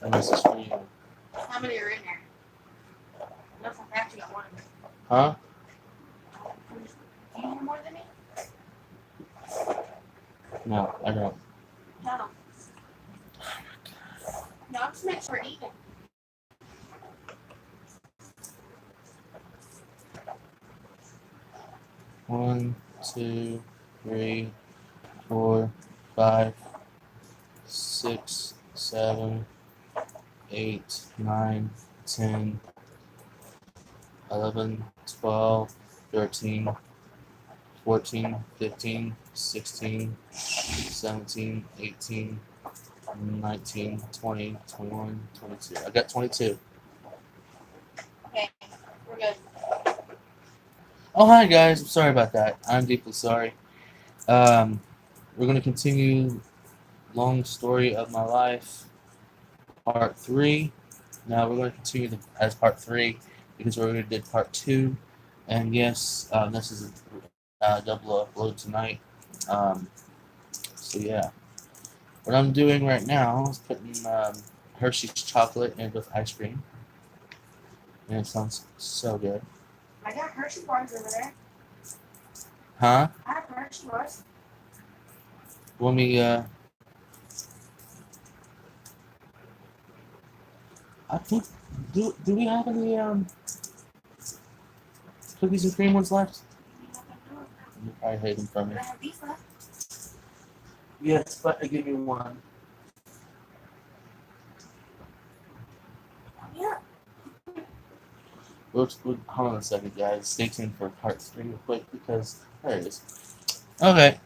And this is for you. How many are in there? Unless I actually got one. Huh? Do you need more than me? No, I don't. No. No, I'm just making sure we're even. One, two, three, 4, 5, 6, 7, 8, 9, 10, 11, 12, 13, 14, 15, 16, 17, 18, 19, 20, 21, 22. I got 22. Okay, we're good. Oh, hi guys. I'm sorry about that. I'm deeply sorry. We're going to continue Long Story of My Life, Part 3. Now we're going to continue as Part 3 because we already did Part 2. And yes, this is a double upload tonight. So yeah. What I'm doing right now is putting Hershey's chocolate in with ice cream. And it sounds so good. I got Hershey bars over there. Huh? I have Hershey bars. Want me, I think, do we have any, cookies and cream ones left? I hate them from But you. I have these left. Yes, but I give you one. Yeah. Hold on a second, guys. Stay tuned for part 3 real quick because there it is. Okay.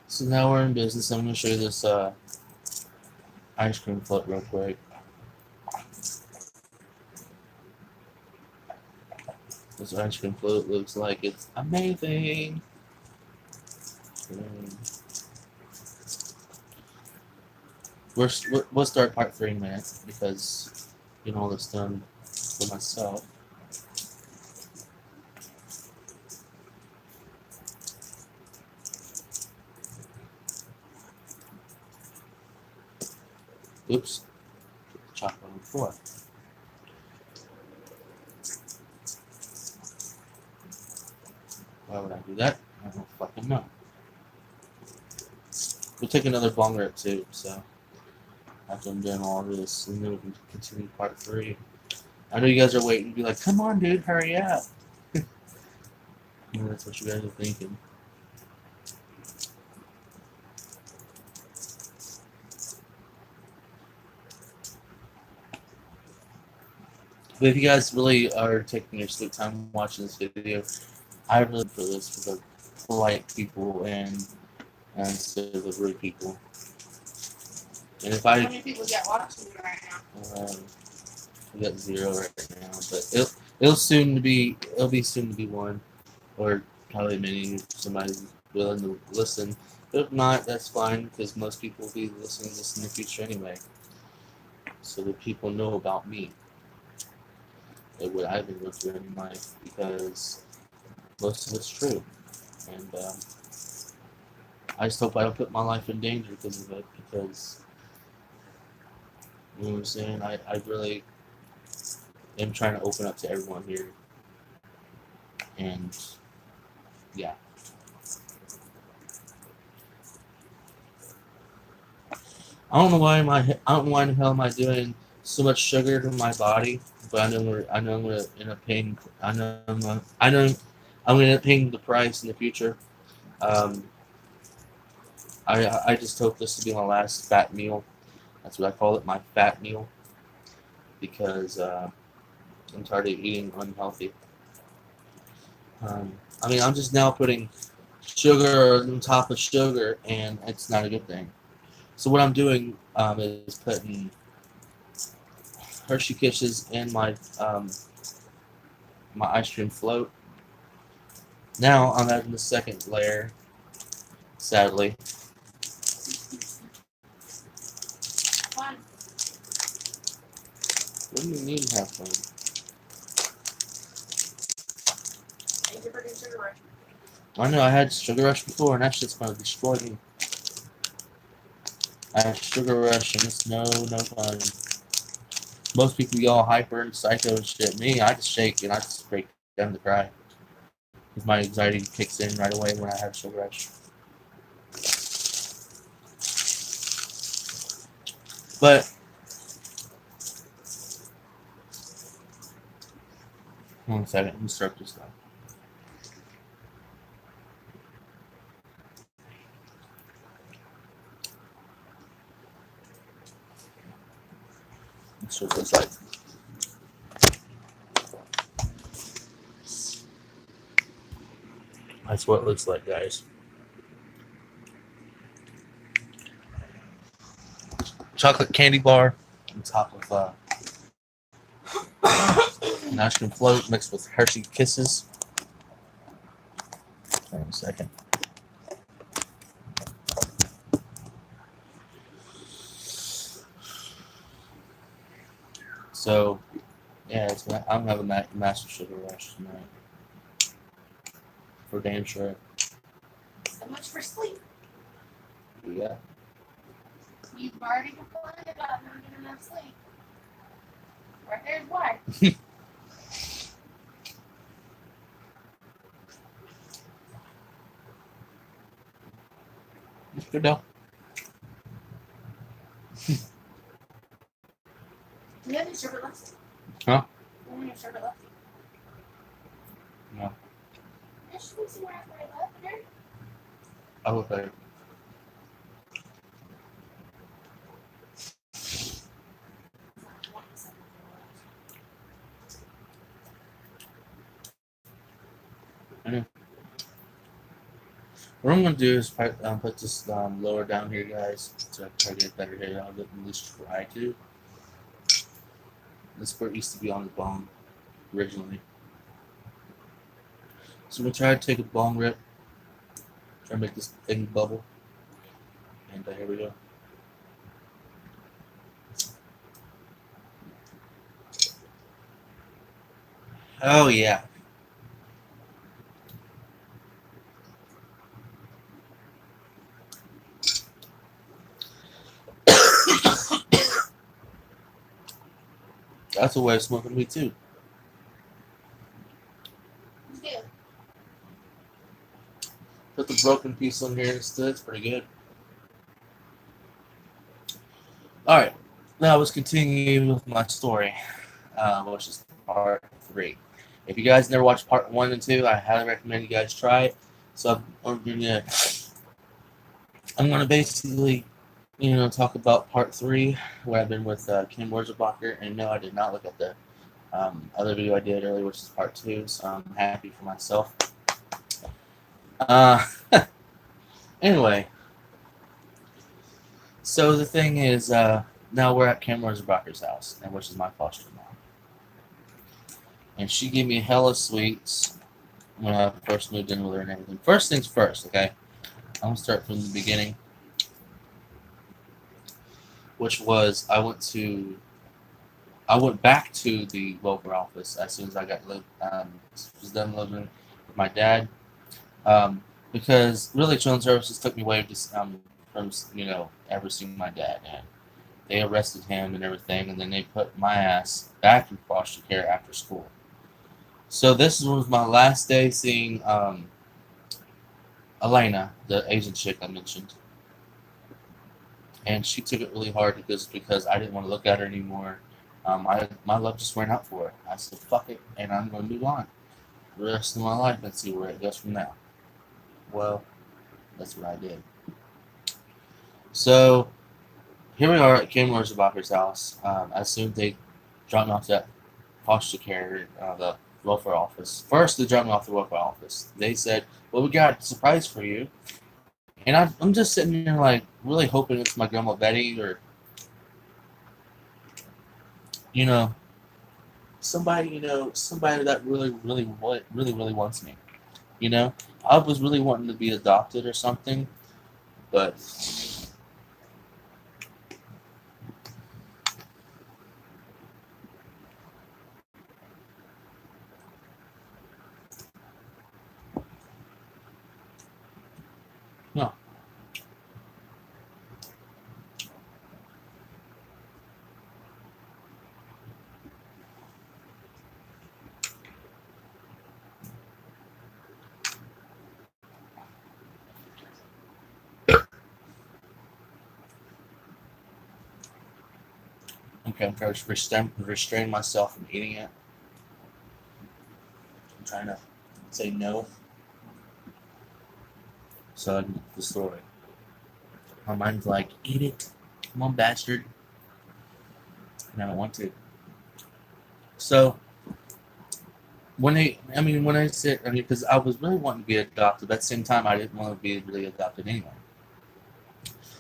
So now we're in business. I'm going to show you this ice cream float real quick. This ice cream float looks like it's amazing. We'll start part 3 in a minute because all this done for myself. Oops. Put the chocolate on the floor. Why would I do that? I don't fucking know. We'll take another bong rip too, so after I'm done all this, and then we can continue part 3. I know you guys are waiting to be like, come on, dude, hurry up. That's what you guys are thinking. But if you guys really are taking your sweet time watching this video, I really for this for the polite people and instead of the rude people. And if How many people got watching me right now? we got 0 right now, but it'll be soon to be 1, or probably many if somebody's willing to listen. But if not, that's fine because most people will be listening to this in the future anyway, so that people know about me and what I've been going through in life because most of it's true, and I just hope I don't put my life in danger because of it because. You know what I'm saying? I really am trying to open up to everyone here. And yeah. I don't know why in the hell am I doing so much sugar to my body, but I know I'm gonna end up paying I'm gonna end up paying the price in the future. Um, I just hope this will be my last fat meal. That's what I call it, my fat meal, because I'm tired of eating unhealthy. I mean, I'm just now putting sugar on top of sugar, and it's not a good thing. So what I'm doing is putting Hershey Kisses in my ice cream float. Now I'm adding the second layer. Sadly, Fun. what do you mean have fun? Thank you for doing sugar rush. I know I had Sugar Rush before, and that shit's gonna destroy me. I have sugar rush and it's no fun. Most people be all hyper and psycho and shit. Me, I just shake and I just break down to cry. Because my anxiety kicks in right away when I have sugar rush. But one second, let me start this now. That's what it looks like. That's what it looks like, guys. Chocolate candy bar on top of an ice cream float mixed with Hershey Kisses. Hang on a second. So, yeah, I'm having that massive sugar rush tonight. For damn sure. So much for sleep. Yeah. You've already complained about not getting enough sleep. Right there's why. It's good though. You have any sugar left? Huh? You have any sugar left? No. I should see what I left there. I would say. What I'm gonna do is put this lower down here, guys, to try to get better hair. I'll at least try to. This part used to be on the bone originally. So we'll try to take a bong rip, try to make this thing bubble, and here we go. Oh yeah. That's a way of smoking weed too. Yeah. Put the broken piece on here instead. It's pretty good. All right, now let's continue with my story, which is part 3. If you guys never watched part 1 and 2, I highly recommend you guys try it. So I'm gonna basically, talk about part 3, where I've been with Kim Wurzelbacher. And no, I did not look at the other video I did earlier, which is part 2. So I'm happy for myself. Anyway, so the thing is, now we're at Kim Wurzelbacher's house, and which is my foster mom. And she gave me hella sweets when I first moved in with her and everything. First things first, okay? I'm gonna start from the beginning, which was I went back to the welfare office as soon as I was done living with my dad, because really Children's Services took me away from ever seeing my dad, and they arrested him and everything, and then they put my ass back in foster care after school. So this was my last day seeing Elena, the Asian chick I mentioned. And she took it really hard because I didn't want to look at her anymore. My love just ran out for her. I said, fuck it, and I'm going to move on the rest of my life and see where it goes from now. Well, that's what I did. So, here we are at Kim Wurzelbacher's house. As soon as they dropped me off to that foster care, the welfare office. First, they dropped me off the welfare office. They said, well, we got a surprise for you. And I'm just sitting there like really hoping it's my grandma Betty or somebody that really wants me. I was really wanting to be adopted or something, but no. Okay, I'm trying to restrain myself from eating it. I'm trying to say no so I can get the story. My mind's like, eat it. Come on, bastard. And I don't want to. So, when I said, because I was really wanting to be adopted, but at the same time, I didn't want to be really adopted anyway.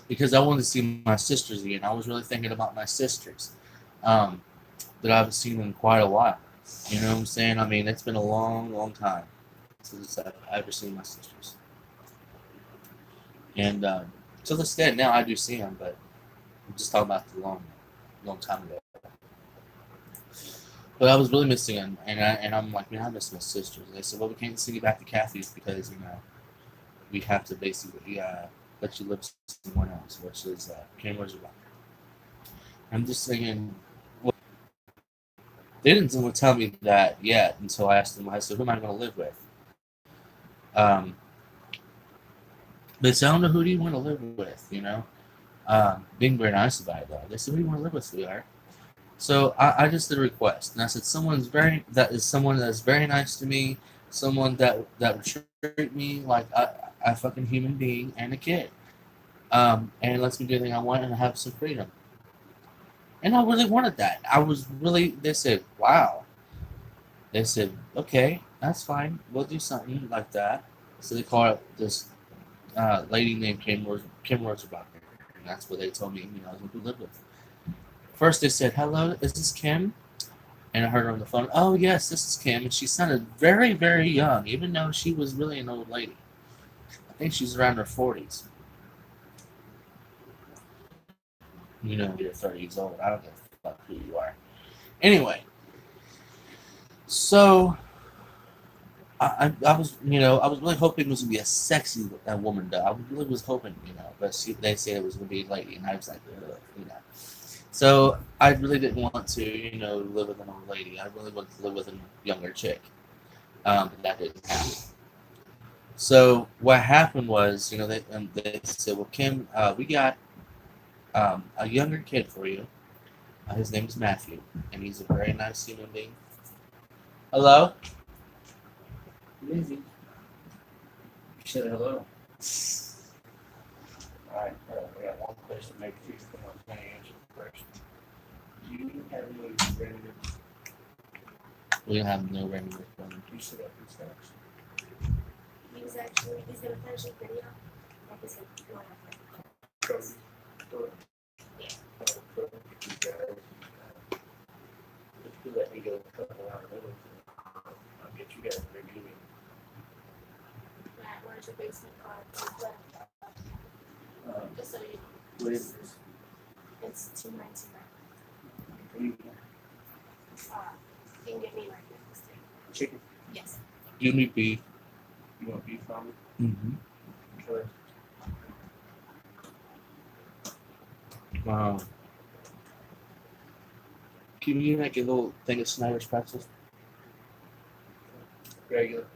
Because I wanted to see my sisters again. I was really thinking about my sisters that I haven't seen in quite a while. You know what I'm saying? I mean, it's been a long, long time since I've ever seen my sisters. And to this day, now I do see them, but I'm just talking about the long, long time ago. But I was really missing them, and I'm like, man, I miss my sisters. And they said, well, we can't send you back to Kathy's because we have to basically let you live somewhere else, which is Cambridge. I'm just thinking, well, they didn't tell me that yet until I asked them. I said, who am I going to live with? They said, I don't know, who do you want to live with? Being very nice about it though. They said, who do you want to live with, sweetheart? So I just did a request, and I said, someone that's very nice to me, someone that would treat me like a fucking human being and a kid, and lets me do anything I want and have some freedom. And I really wanted that. They said, wow. They said, okay, that's fine. We'll do something like that. So they called this lady named Kim Rosenbacher, and that's what they told me, I was going to live with. First they said, hello, is this Kim? And I heard her on the phone, oh yes, this is Kim. And she sounded very, very young, even though she was really an old lady. I think she's around her 40s. You're 30 years old. I don't give a fuck who you are. Anyway, so I was really hoping it was gonna be a sexy woman though. I really was hoping, but they said it was gonna be a lady, and I was like, ugh. So I really didn't want to, live with an old lady. I really wanted to live with a younger chick, but that didn't happen. So what happened was, they said, well, Kim, we got a younger kid for you. His name is Matthew, and he's a very nice human being. Hello? Lizzie. You said hello. Alright, we got one question to make sure you come on and answer the question. Do you have any relatives? We have no regular phone. You set up his house. He's gonna finish the video. Like I said, go ahead. Yeah. You guys, if you let me go a couple hours later, I'll get you guys a big movie. Matt, where's your basement card? Just so you know. What is this? It's 219. You You can get me right next to chicken? Yes. Give me beef. You want beef from me? Mm-hmm. Okay. Wow. Can you make a little thing of Snyder's pretzels? Regular.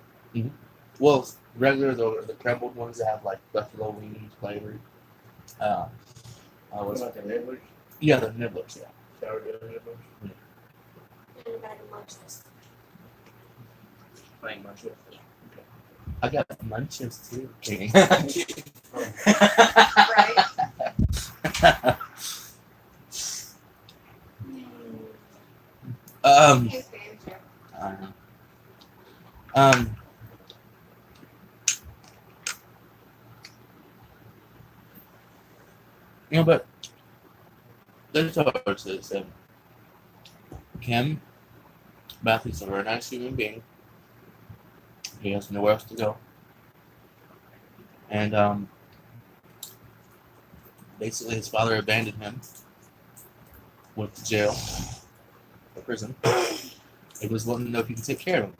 Well, regular, the crumbled ones that have like buffalo wings flavored. What about the nibblers? Yeah, the nibblers. Yeah. Sourdough nibblers? and a bag of munchies. Plain munchies? I got munchies too. Kidding. Right? Here's the answer. I don't know. But they told us that Kim Matthew's a very nice human being. He has nowhere else to go. And basically his father abandoned him, went to jail or prison. He was wanting to know if he could take care of him.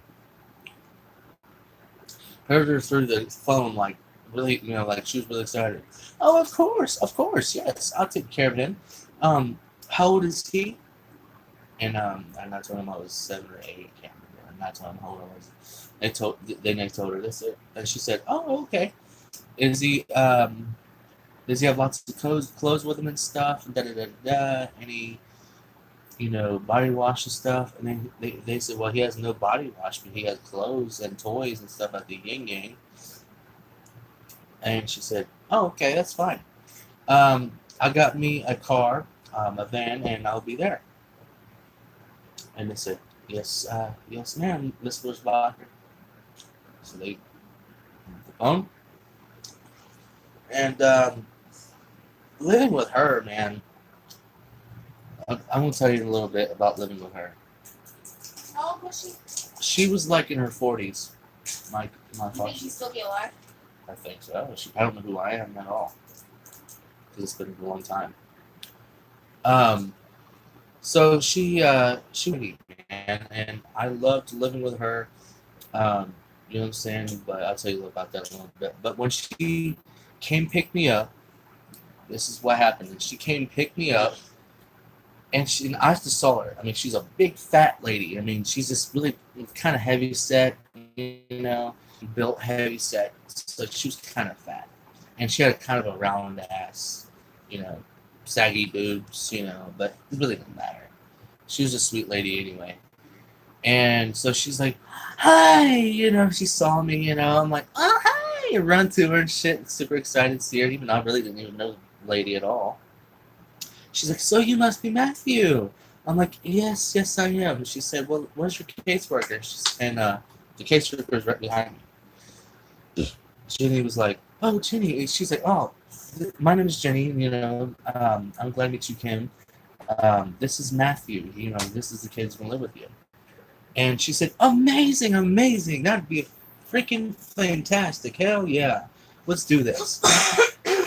Heard her through the phone, like really, like she was really excited. Oh, of course, yes, I'll take care of him. How old is he? And I told him I was 7 or 8, can't remember. And I told him how old I was. They told her this, and she said, "Oh, okay. Is he does he have lots of clothes with him and stuff? And da da da da. body wash and stuff. And then they said, well, he has no body wash, but he has clothes and toys and stuff at the Yin Yang. And she said, oh, okay, that's fine. I got me a car, a van, and I'll be there. And they said, yes, yes, ma'am, Miss Bushbacher. So they hung the phone. And living with her, man, I'm going to tell you a little bit about living with her. How old was she? She was like in her 40s. My You father. think she'd still be alive? I think so. I don't know who I am at all. Because it's been a long time. So she man, and I loved living with her. You know what I'm saying? But I'll tell you about that in a little bit. But when she came pick me up, this is what happened. And she came pick me up, and I just saw her. I mean, she's a big fat lady. I mean, she's this really kind of heavy set, built heavy set. So she was kind of fat, and she had kind of a round ass, saggy boobs, but it really didn't matter. She was a sweet lady anyway. And so she's like, hi, she saw me, I'm like, oh, hi, and run to her and shit, super excited to see her, even though I really didn't even know the lady at all. She's like, so you must be Matthew. I'm like, yes, I am. And she said, well, where's your caseworker? And the caseworker is right behind me. Jenny was like, oh, Jenny. And she's like, oh, my name is Jenny, I'm glad to meet you, Kim. This is Matthew, this is the kid who's going to live with you. And she said, amazing, that'd be freaking fantastic, hell yeah, let's do this.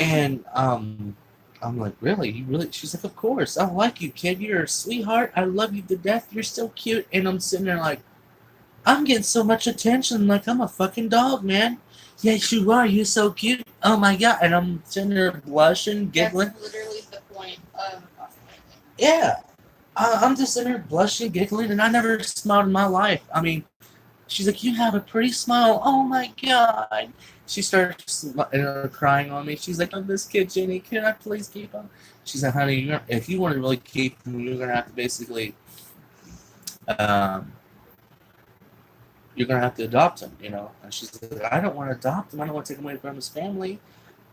And I'm like, really? You really? She's like, of course, I like you, kid, you're a sweetheart, I love you to death, you're so cute. And I'm sitting there like, I'm getting so much attention, like I'm a fucking dog, man. Yes, you are, you're so cute, oh my god. And I'm sitting there blushing, giggling. That's literally the point of Yeah. I'm just sitting there blushing, giggling, and I never smiled in my life. I mean, she's like, you have a pretty smile. Oh, my God. She starts crying on me. She's like, oh, this kid, Jenny, can I please keep him? She's like, honey, if you want to really keep him, you're going to have to basically, you're going to have to adopt him, And she's like, I don't want to adopt him. I don't want to take him away from his family.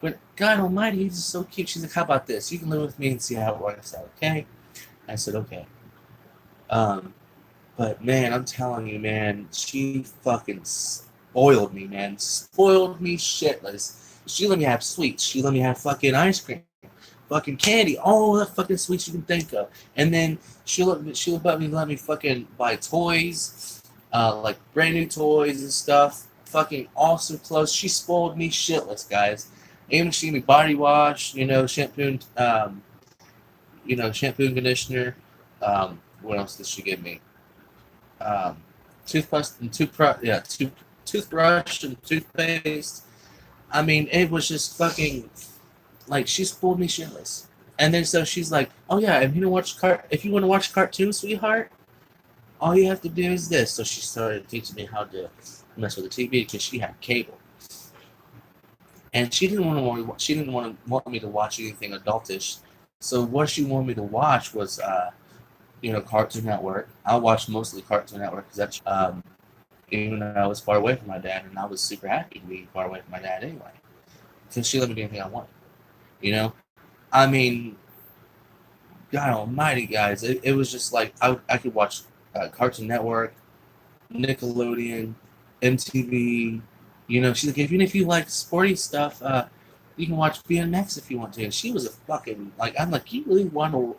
But God almighty, he's just so cute. She's like, how about this? You can live with me and see how it works out, okay? I said, okay. But man, I'm telling you, man, she fucking spoiled me, man. Spoiled me shitless. She let me have sweets. She let me have fucking ice cream, fucking candy, all the fucking sweets you can think of. And then she'll let me fucking buy toys, like brand new toys and stuff. Fucking awesome clothes. She spoiled me shitless, guys. Even she gave me body wash, shampoo, shampoo and conditioner. What else did she give me? Toothbrush and toothbrush and toothpaste. I mean, it was just fucking like she spoiled me shitless. And then so she's like, "Oh yeah, if you want to watch cartoons, sweetheart, all you have to do is this." So she started teaching me how to mess with the TV because she had cable, and she didn't want me to watch anything adultish. So what she wanted me to watch was, Cartoon Network. I watched mostly Cartoon Network because that's, even though I was far away from my dad, and I was super happy to be far away from my dad anyway, because she let me do anything I wanted. I mean, God Almighty, guys, it was just like I could watch Cartoon Network, Nickelodeon, MTV. She's like, even if you like sporty stuff, you can watch BMX if you want to. And she was a fucking I'm like, you really want to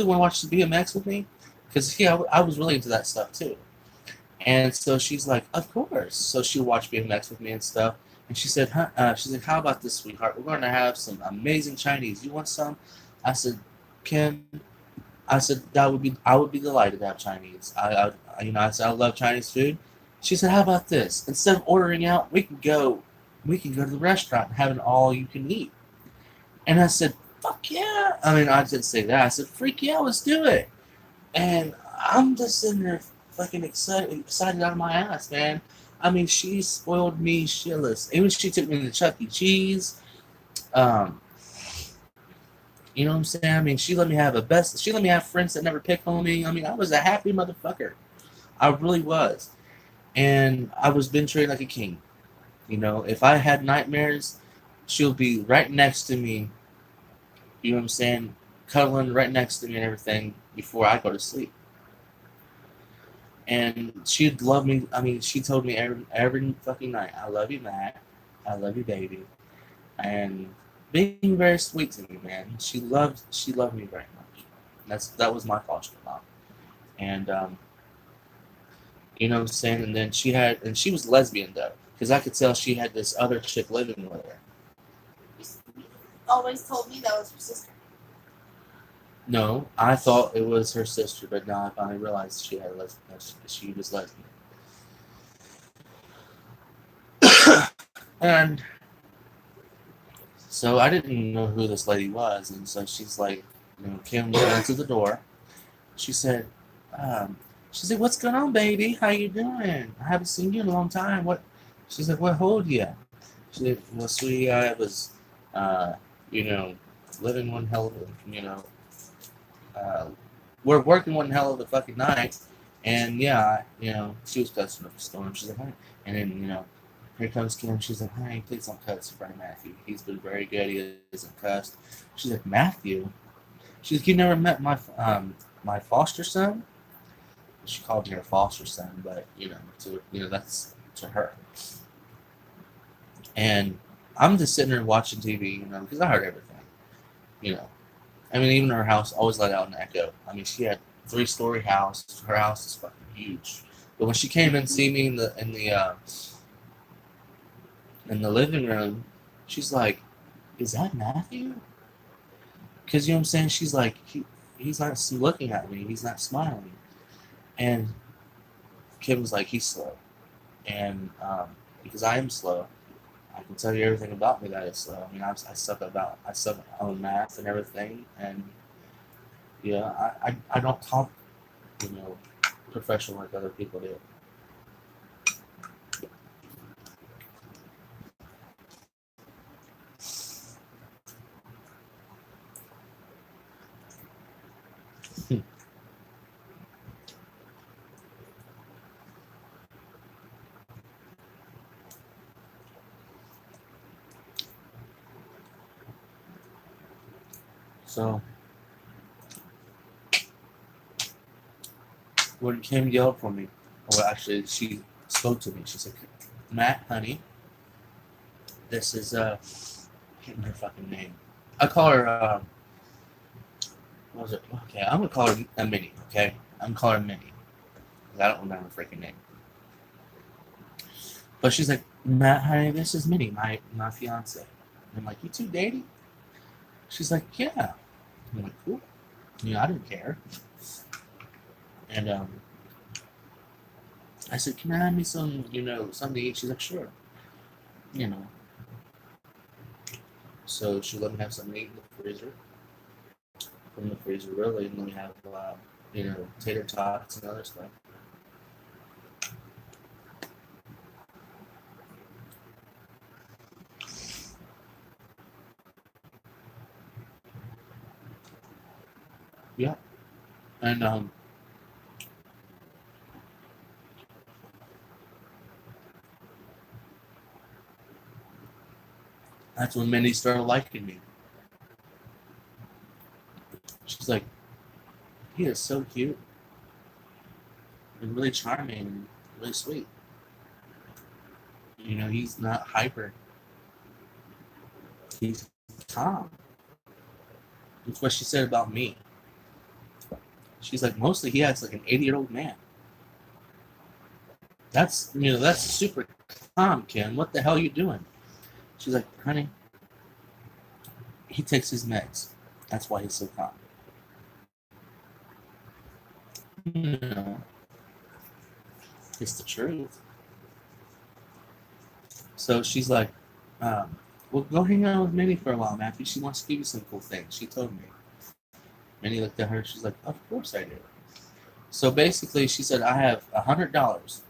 watch the BMX with me? Because I was really into that stuff too. And so she's like, of course. So she watched BMX with me and stuff. And she said, she's like, how about this, sweetheart? We're going to have some amazing Chinese. You want some? I said, Kim. I said I would be delighted to have Chinese. I said I love Chinese food. She said, how about this? Instead of ordering out, we can go to the restaurant and have an all you can eat. And I said, fuck yeah. I mean, I didn't say that. I said, freak yeah, let's do it. And I'm just sitting there fucking excited out of my ass, man. I mean, she spoiled me shitless. Even she took me to Chuck E. Cheese. You know what I'm saying? I mean, she let me have friends that never pick on me. I mean, I was a happy motherfucker. I really was. And I was being treated like a king. You know, if I had nightmares, she'll be right next to me, you know what I'm saying, cuddling right next to me and everything before I go to sleep. And she'd love me. I mean, she told me every fucking night, I love you, Matt. I love you, baby. And being very sweet to me, man. She loved me very much. That was my foster mom. And you know what I'm saying? And then she was lesbian though, because I could tell she had this other chick living with her. You always told me that was your sister. No, I thought it was her sister, but now I finally realized she was lesbian. And so I didn't know who this lady was, and so she's like, you know, Kim went to the door. She said, "What's going on, baby? How you doing? I haven't seen you in a long time. What?" She said, "What hold you?" She said, "Well, sweetie, I was, you know, living one hell of a, you know, we're working one hell of a fucking night, and yeah, you know, she was cussing up a storm. She's like, "Hi," and then you know, here comes Kim. She's like, "Hey, please don't cuss in front of Matthew. He's been very good. He isn't cussed." She's like, "Matthew?" She's like, "You never met my foster son?" She called me her foster son, but that's to her. And I'm just sitting there watching TV, you know, because I heard everything, you know. I mean, even her house always let out an echo. I mean, she had 3-story house. Her house is fucking huge. But when she came in and see me in the living room, she's like, "Is that Matthew?" Because you know what I'm saying. She's like, he's not looking at me. He's not smiling. And Kim was like, "He's slow," and because I am slow, I can tell you everything about me that is slow. I mean, I suck on math and everything, and yeah, I don't talk, you know, professional like other people do. So when Kim yelled for me, well, actually, she spoke to me. She said, "Matt, honey, this is I can't remember her fucking name. I call her what was it? Okay, I'm gonna call her a Minnie. Okay, I'm gonna call her Minnie. 'Cause I don't remember her freaking name. But she's like, "Matt, honey, this is Minnie, my fiance." And I'm like, "You two dating?" She's like, "Yeah." I'm like, "Cool." You know, I didn't care. And I said, "Can I have me some, you know, something to eat?" She's like, "Sure." You know. So she let me have something to eat in the freezer. From the freezer, really, and then we have, you know, tater tots and other stuff. Yeah. And that's when Minnie started liking me. She's like, "He is so cute and really charming and really sweet. You know, he's not hyper. He's calm." That's what she said about me. She's like, "Mostly he acts like an 80-year-old man." That's super calm, Ken. What the hell are you doing? She's like, "Honey, he takes his meds. That's why he's so calm." You know, it's the truth. So she's like, "Well, go hang out with Minnie for a while, Matthew. She wants to give you some cool things." She told me. Minnie looked at her. She's like, "Of course I do." So basically, she said, "I have $100.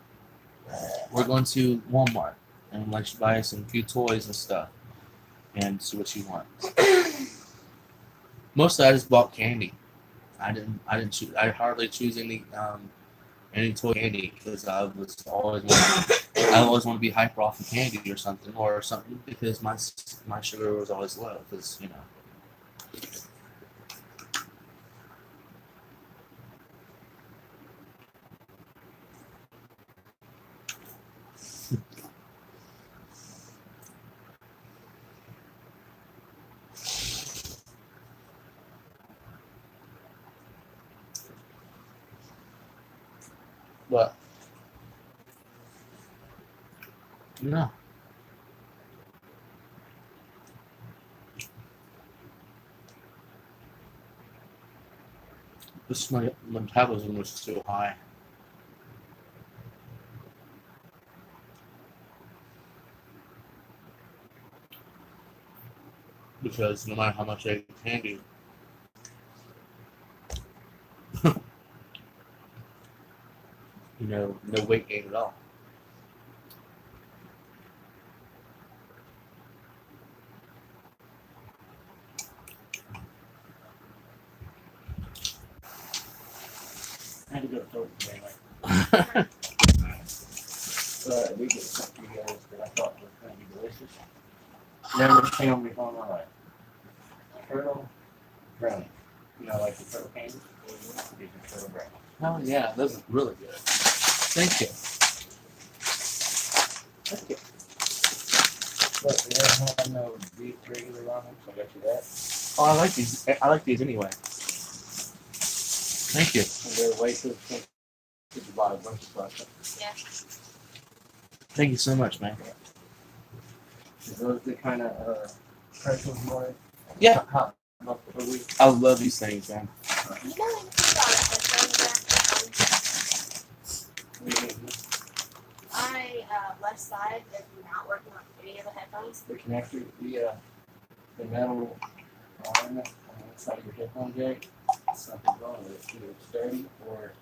We're going to Walmart and like she buy us some few toys and stuff and see what she wants." Mostly I just bought candy. I hardly choose any toy candy because I always want to be hyper off of candy or something because my sugar was always low because but no. This my metabolism was too high because no matter how much I ate candy, no weight gain at all. I had to go to Total anyway. But we get something for you guys that I thought was gonna be delicious. Never found me online. Turtle brownie. You know, like the turtle candy? These are turtle brownie. Oh yeah, those are really good. Thank you. Thank you. But they don't have no beef regular ramen, so I got you that. Oh, I like these. I like these anyway. Thank you. And they're way too expensive to buy a bunch of stuff. Yeah. Thank you so much, man. Is those the kind of pretzels you wanted? Yeah. Hot milk per week? I love these things, man. You know, in left side if you're not working on any of the headphones. The connector, the metal arm on the side of your headphone jack, something wrong with it. Either it's dirty or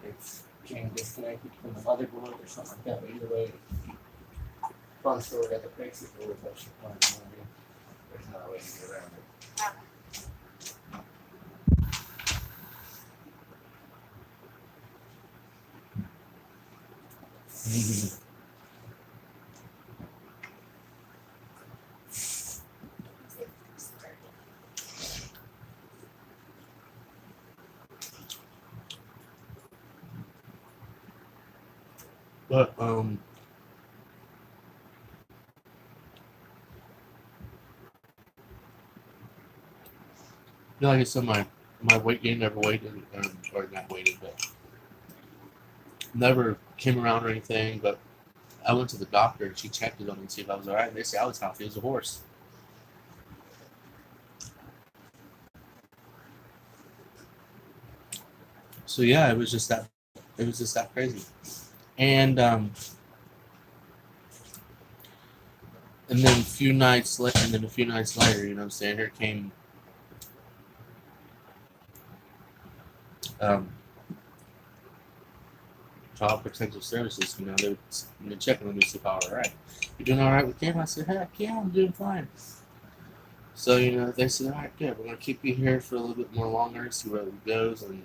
it's getting disconnected from the motherboard or something like that. But either way, fun story. Got to fix it or that's your plan. There's not a way to get around it. But like I said, my weight gain never waited, or not waited, but never came around or anything. But I went to the doctor and she checked it on me to see if I was alright. And they said I was healthy as a horse. So yeah, it was just that crazy. And then a few nights later, you know what I'm saying, here came Child Protective Services. You know, they're checking on me to see if I was alright. You doing alright with Kim? I said, heck yeah, I'm doing fine. So, they said, alright, good, we're gonna keep you here for a little bit more longer, see where it goes, and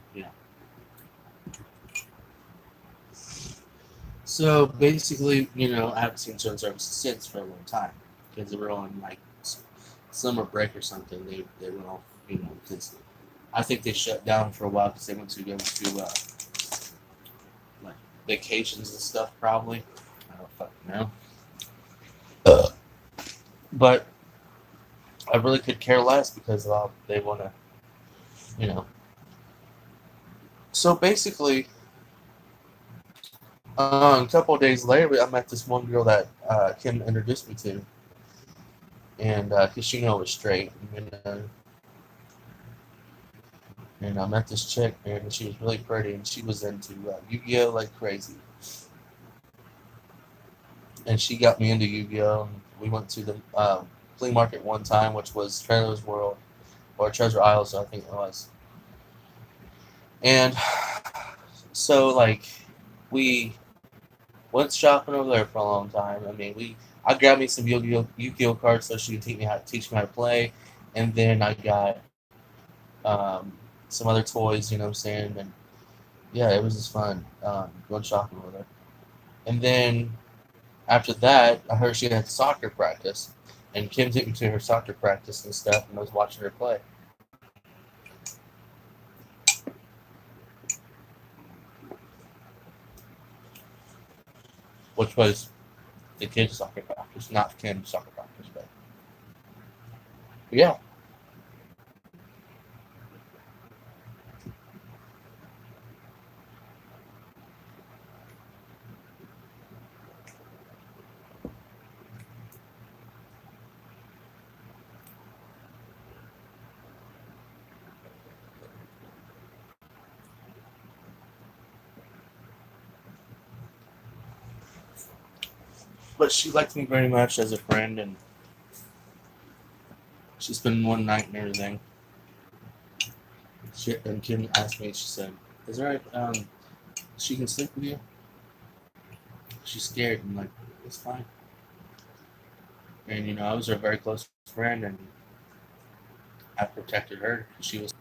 So basically, I haven't seen Children's Services since for a long time because they were on like summer break or something. They went off, because I think they shut down for a while because they went to go to like vacations and stuff probably. I don't fucking know. But I really could care less because they want to, So basically. A couple of days later, I met this one girl that Kim introduced me to, and because she knew I was straight, and I met this chick, and she was really pretty, and she was into Yu-Gi-Oh like crazy, and she got me into Yu-Gi-Oh. And we went to the flea market one time, which was Treasure World or Treasure Isles, I think it was, and so like we went shopping over there for a long time. I mean, I grabbed me some Yu-Gi-Oh cards so she could teach me how to play, and then I got some other toys, you know what I'm saying? And yeah, it was just fun going shopping with her. And then after that, I heard she had soccer practice, and Kim took me to her soccer practice and stuff, and I was watching her play. Which was the kids' soccer practice, not Kim's soccer practice, but yeah. But she liked me very much as a friend, and she spent one night and everything. And Kim asked me, she said, "Is there she can sleep with you?" She's scared. I'm like, "It's fine." And I was her very close friend, and I protected her. She was.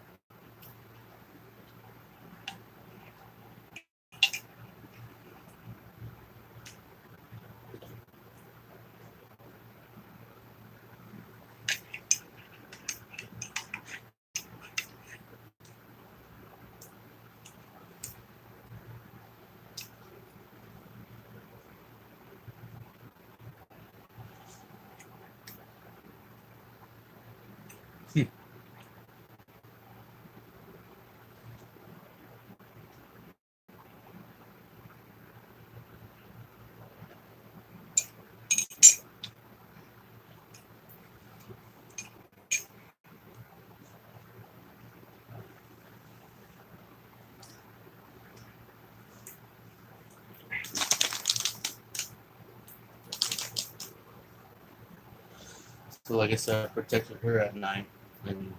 So, like I said, I protected her at night, and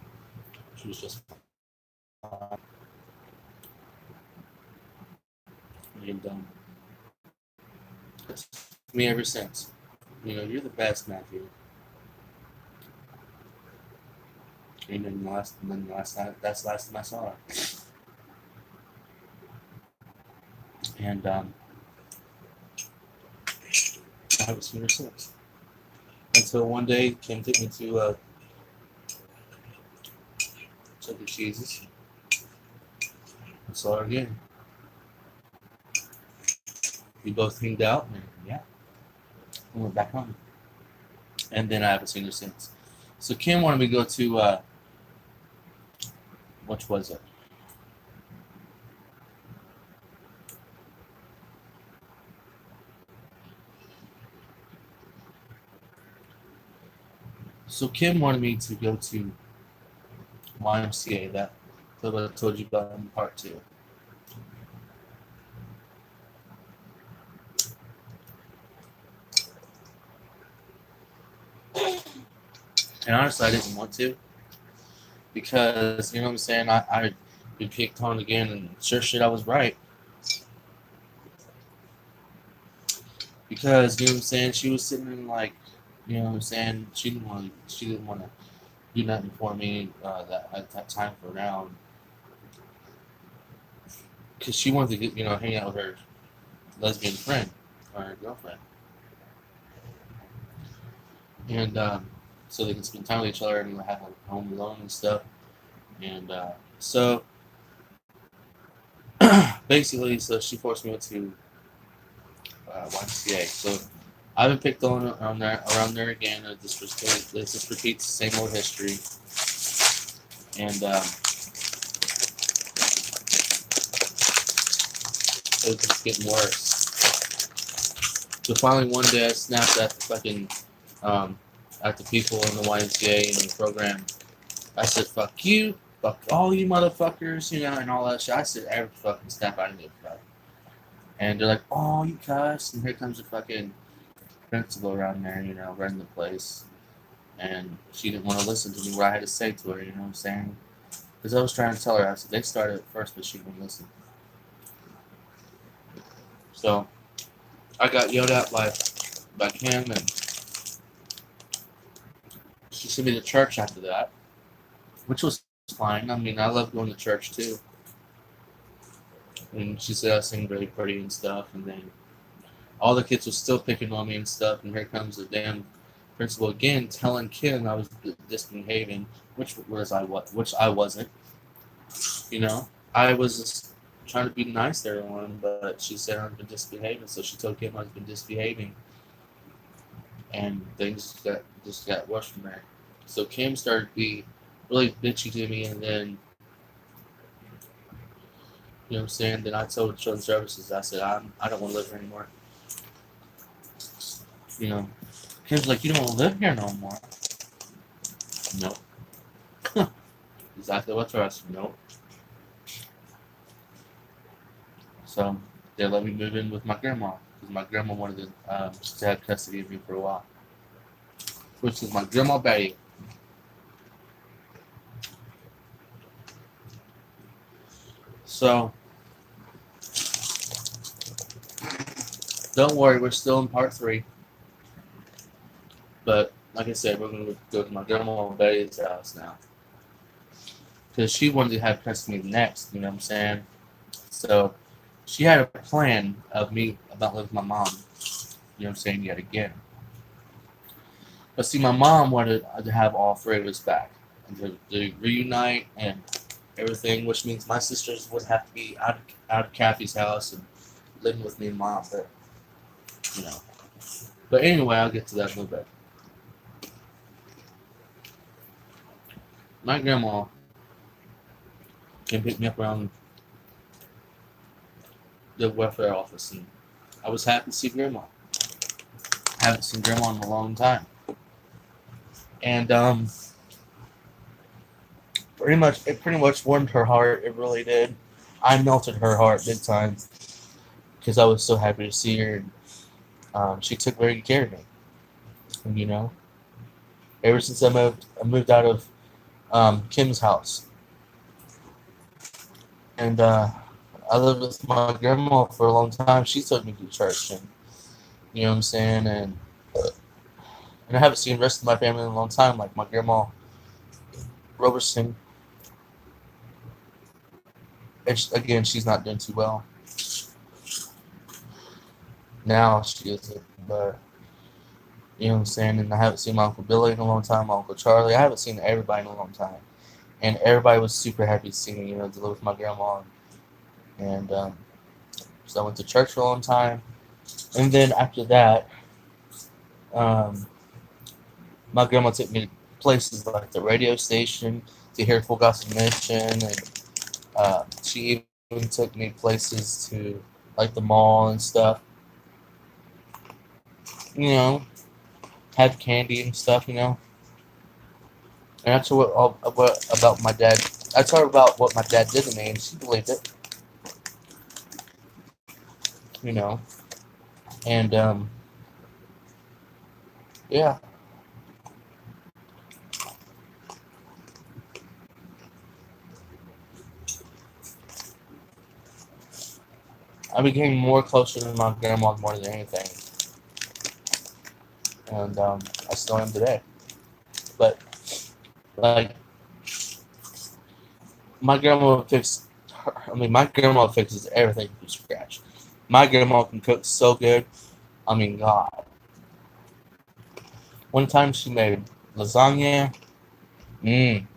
she was just fine. And it's me ever since. You're the best, Matthew. And then last night, that's the last time I saw her. And I haven't seen her since. Until one day, Kim took me to Chuck E. Cheese's. I saw her again. We both hanged out, and yeah, we went back home. And then I haven't seen her since. So Kim wanted me to go to which was it? So Kim wanted me to go to YMCA. That's what I told you about in part 2. And honestly, I didn't want to because you know what I'm saying. I'd been picked on again, and sure shit, I was right. Because you know what I'm saying, she was sitting in like, you know what I'm saying, she didn't want to do nothing for me that at that time for now, because she wanted to get hang out with her lesbian friend or her girlfriend, and so they can spend time with each other and have a home alone and stuff, and so basically, so she forced me to YMCA. So I've been picked on around there again. It just repeats the same old history, and it's just getting worse. So finally, one day I snapped at the fucking at the people in the YMCA and the program. I said, "Fuck you, fuck all you motherfuckers," and all that shit. I said every fucking snap I knew. And they're like, "Oh, you cuss!" And here comes the fucking principal around there, running the place. And she didn't want to listen to me what I had to say to her, you know what I'm saying? Because I was trying to tell her, I said, they started it first, but she wouldn't listen. So I got yelled at by Kim, and she sent me to church after that, which was fine. I mean, I love going to church too. And she said I sing really pretty and stuff. And then all the kids were still picking on me and stuff. And here comes the damn principal again telling Kim I was misbehaving, which I wasn't. You know, I was just trying to be nice to everyone, but she said I've been misbehaving. So she told Kim I've been misbehaving, and things just got worse from there. So Kim started to be really bitchy to me, and then you know what I'm saying. Then I told Children's Services, I said I don't want to live here anymore. You know, Kim's like, you don't want to live here no more. Nope. Exactly what's for us. Nope. So they let me move in with my grandma because my grandma wanted to have custody of me for a while, which is my grandma Betty. So don't worry, we're still in part 3. But like I said, we're gonna go to my grandma Betty's house now because she wanted to have custody of me next. You know what I'm saying? So she had a plan of me about living with my mom. You know what I'm saying? Yet again. But see, my mom wanted to have all 3 of us back and to reunite and everything, which means my sisters would have to be out of Kathy's house and living with me and mom. But you know. But anyway, I'll get to that in a little bit. My grandma came pick me up around the welfare office, and I was happy to see grandma. I haven't seen grandma in a long time. And it pretty much warmed her heart. It really did. I melted her heart big time because I was so happy to see her. And, she took very good care of me. And, you know, ever since I moved out of Kim's house, and I lived with my grandma for a long time. She took me to church, and you know what I'm saying, and I haven't seen the rest of my family in a long time, like my grandma Roberson. Again, she's not doing too well. Now she isn't, but you know what I'm saying. And I haven't seen my Uncle Billy in a long time, my Uncle Charlie. I haven't seen everybody in a long time, and everybody was super happy to see me. You know, to live with my grandma, and so I went to church for a long time, and then after that, my grandma took me to places like the radio station to hear Full Gospel Mission, and she even took me places to like the mall and stuff. You know, had candy and stuff. You know, and I told her what about my dad. I told her about what my dad did to me, and she believed it. You know, and yeah. I became more closer to my grandma more than anything, and I still am today. But like my grandma my grandma fixes everything from scratch. My grandma can cook so good. I mean, God. One time she made lasagna. Mmm.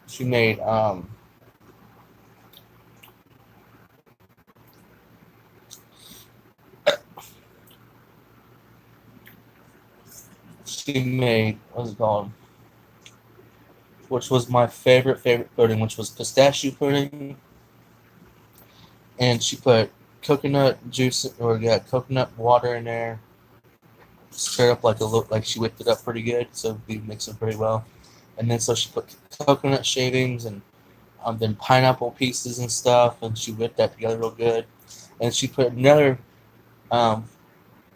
She made what's it called? Which was my favorite pudding, which was pistachio pudding, and she put coconut juice or coconut water in there, stir up like she whipped it up pretty good, so we mix it pretty well, and then so she put coconut shavings and then pineapple pieces and stuff, and she whipped that together real good, and she put another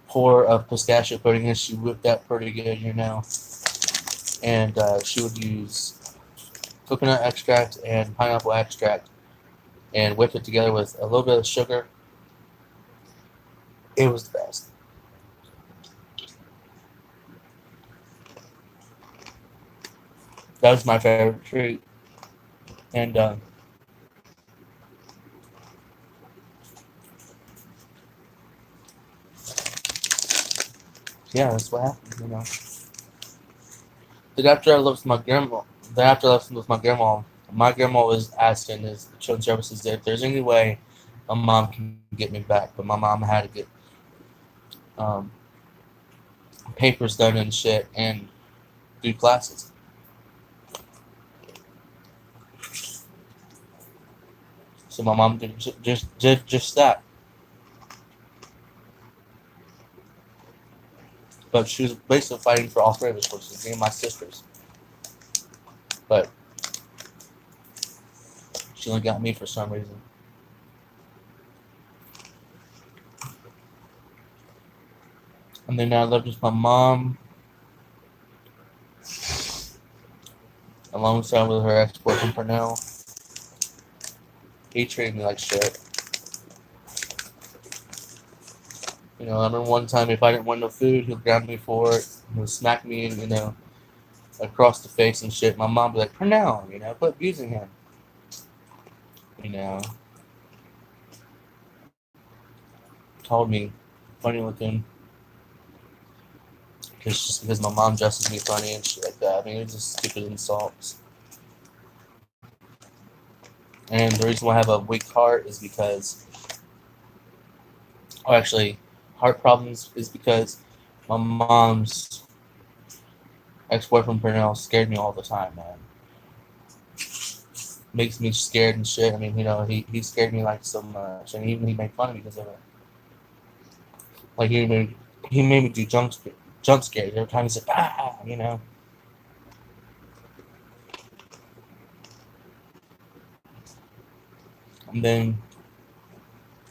pour of pistachio pudding, and she whipped that pretty good, you know, and she would use coconut extract and pineapple extract and whip it together with a little bit of sugar. It was the best. That was my favorite treat. And yeah, that's what happened, you know. Then after I lived with my grandma was asking his children's services if there's any way my mom can get me back, but my mom had to get um, papers done and shit and do classes. So my mom did just that. But she was basically fighting for all three of us, which is me and my sisters. But she only got me for some reason. And then I lived with my mom alongside with her ex-boyfriend Pernell. He treated me like shit. You know, I remember one time if I didn't want no food, he'd grab me for it. He would smack me, you know, across the face and shit. My mom would be like, Pernell, you know, quit abusing him. You know. Called me funny looking. Just because my mom dresses me funny and shit like that. I mean, it's just stupid insults. And the reason why I have a weak heart is because, or actually, heart problems is because my mom's ex-boyfriend Pernell scared me all the time, man. Makes me scared and shit. I mean, you know, he scared me like so much, and even he made fun of me because of it. Like he made me do jump scares every time he said ah, you know. And then,